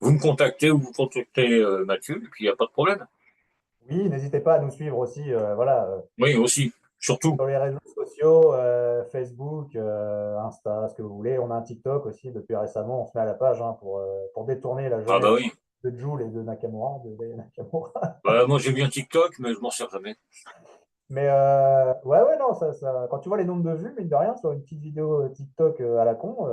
vous me contactez ou vous contactez Mathieu, et puis il n'y a pas de problème. Oui, n'hésitez pas à nous suivre aussi, voilà, Oui, aussi, surtout. sur les réseaux sociaux, Facebook, Insta, ce que vous voulez. On a un TikTok aussi depuis récemment. On se met à la page hein, pour détourner la Ah bah jeunesse oui. de Jul et de Nakamura, de Daya Nakamura. Bah, moi j'ai bien TikTok, mais je m'en sers jamais. Mais ouais, ouais, non, quand tu vois les nombres de vues, mine de rien, sur une petite vidéo TikTok à la con,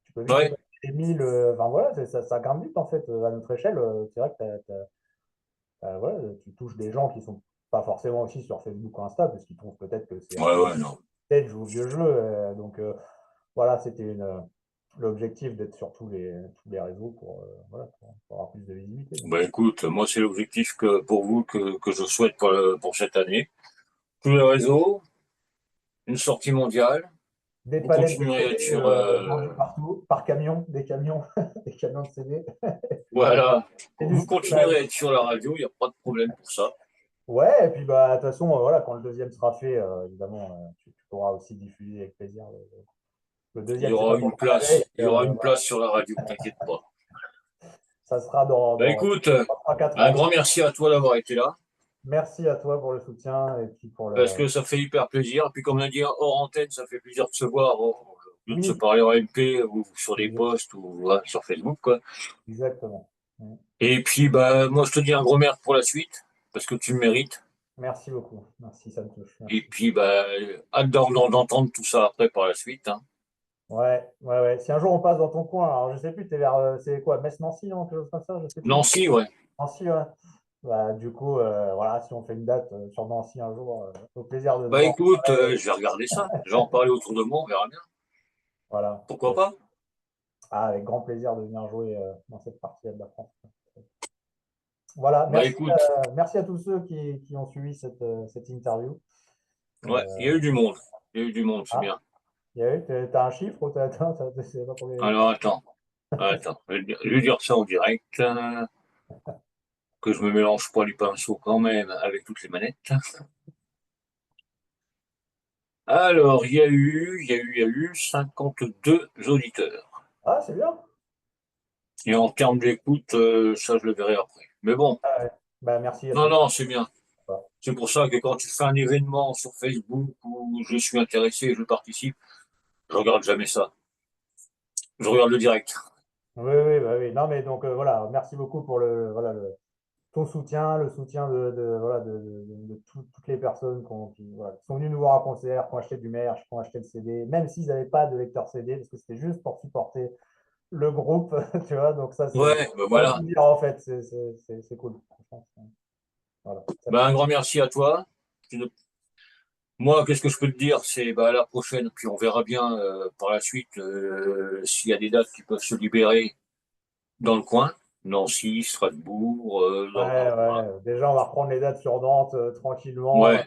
tu peux vite Ouais, dépasser les 1000. Enfin voilà, ça grimpe vite en fait à notre échelle. C'est vrai que voilà, tu touches des gens qui sont pas forcément aussi sur Facebook ou Insta, parce qu'ils trouvent peut-être que c'est un ouais, peu ouais, non. peut-être ou vieux jeu. Donc voilà, c'était l'objectif d'être sur tous les réseaux voilà, pour avoir plus de visibilité. Donc, Bah écoute, moi c'est l'objectif que pour vous que je souhaite pour cette année. Tous les réseaux, une sortie mondiale. des Vous palettes de continuerez à CD être sur vendues partout, par camion, des camions, des camions de CD. voilà. Et du Vous stockage. continuerez à être sur la radio, il n'y a pas de problème pour ça. Ouais, et puis bah, de toute façon, voilà, quand le deuxième sera fait, évidemment, tu pourras aussi diffuser avec plaisir. Le Il y deuxième, c'est aura pas pour une le faire la place, il y aura veille, une place sur la radio, t'inquiète pas. ça sera Bah écoute, 3-4 un ans. grand merci à toi d'avoir été là, Merci à toi pour le soutien et puis pour parce le. que ça fait hyper plaisir. Puis comme on a dit hors antenne, ça fait plaisir de se voir, au lieu de se Oui, parler en MP ou sur des ex- posts ou ouais, sur Facebook, quoi. exactement. Mm. Et puis bah moi je te dis un gros merci pour la suite, parce que tu le mérites. Merci beaucoup. Merci, ça me touche. Et Merci. puis bah hâte d'entendre tout ça après par la suite, hein. Ouais, ouais, ouais. Si un jour on passe dans ton coin, alors je sais plus, t'es vers, c'est quoi, Metz-Nancy, non, quelque chose comme ça, je sais plus. Nancy, ouais. Nancy, ouais. Bah, du coup, voilà, si on fait une date sur Nancy un jour, au plaisir de se Bah voir. écoute, je vais regarder ça. Je vais en parler autour de moi, on verra bien. Voilà. Pourquoi pas? Ah, avec grand plaisir de venir jouer dans cette partie de la France. Voilà, Bah écoute, merci à tous ceux qui ont suivi cette interview. ouais, il y Euh, a eu du monde. Il y a eu du monde, c'est ah, bien. t'as un chiffre ou c'est pas combien il y a eu. Alors attends, je vais dire ça en direct, que je me mélange pas les pinceaux quand même avec toutes les manettes. Alors, il y a eu 52 auditeurs. Ah, c'est bien. Et en termes d'écoute, ça je le verrai après. Mais bon, Ah, ouais. Bah, merci à non, toi. non, c'est bien. C'est pour ça que quand tu fais un événement sur Facebook où je suis intéressé et je participe, je regarde jamais ça. Je regarde le direct. Oui, oui, bah oui. Non, mais donc voilà, merci beaucoup pour voilà, ton soutien, le soutien voilà, toutes les personnes voilà, qui sont venues nous voir à concert, qui ont acheté du merch, qui ont acheté le CD, même s'ils n'avaient pas de lecteur CD, parce que c'était juste pour supporter le groupe, tu vois. Donc ça, Ouais, ben ça fait voilà. plaisir en fait, c'est cool. Franchement, voilà, ça Ben, fait un grand merci à toi. Tu Moi, qu'est-ce que je peux te dire? C'est bah, à la prochaine, puis on verra bien par la suite s'il y a des dates qui peuvent se libérer dans le coin. Nancy, Strasbourg, Ouais, dans le coin. ouais. Déjà, on va reprendre les dates sur Nantes tranquillement. Ouais,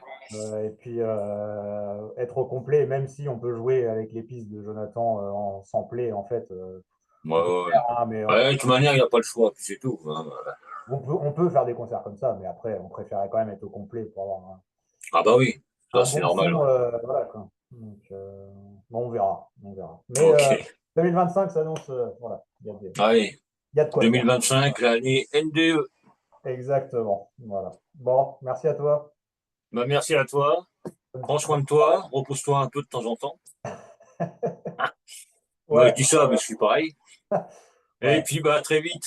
Et puis être au complet, même si on peut jouer avec les pistes de Jonathan en sampler, en fait, ouais, on peut ouais. le faire, hein, mais Ouais, de toute manière, il n'y a pas le choix, puis c'est tout, hein. on peut faire des concerts comme ça, mais après, on préférait quand même être au complet pour avoir Ah bah oui, ça un c'est bon normal. son. Ouais. Voilà, quoi. Donc, bon, on verra, on verra. Mais Ok. 2025 s'annonce, voilà, Allez, il y a de quoi faire. 2025, l'année NDE. Exactement. Voilà. Bon, merci à toi. Bah, merci à toi. Prends soin Bonne de soirée. toi. Repose-toi un peu de temps en temps. Moi, je Ouais, dis ça, mais je suis pareil. Et ouais. puis, bah, à très vite.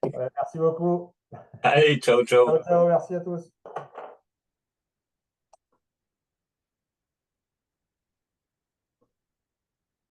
Ouais, merci beaucoup. Allez, ciao, ciao. Ciao, ciao, merci à tous.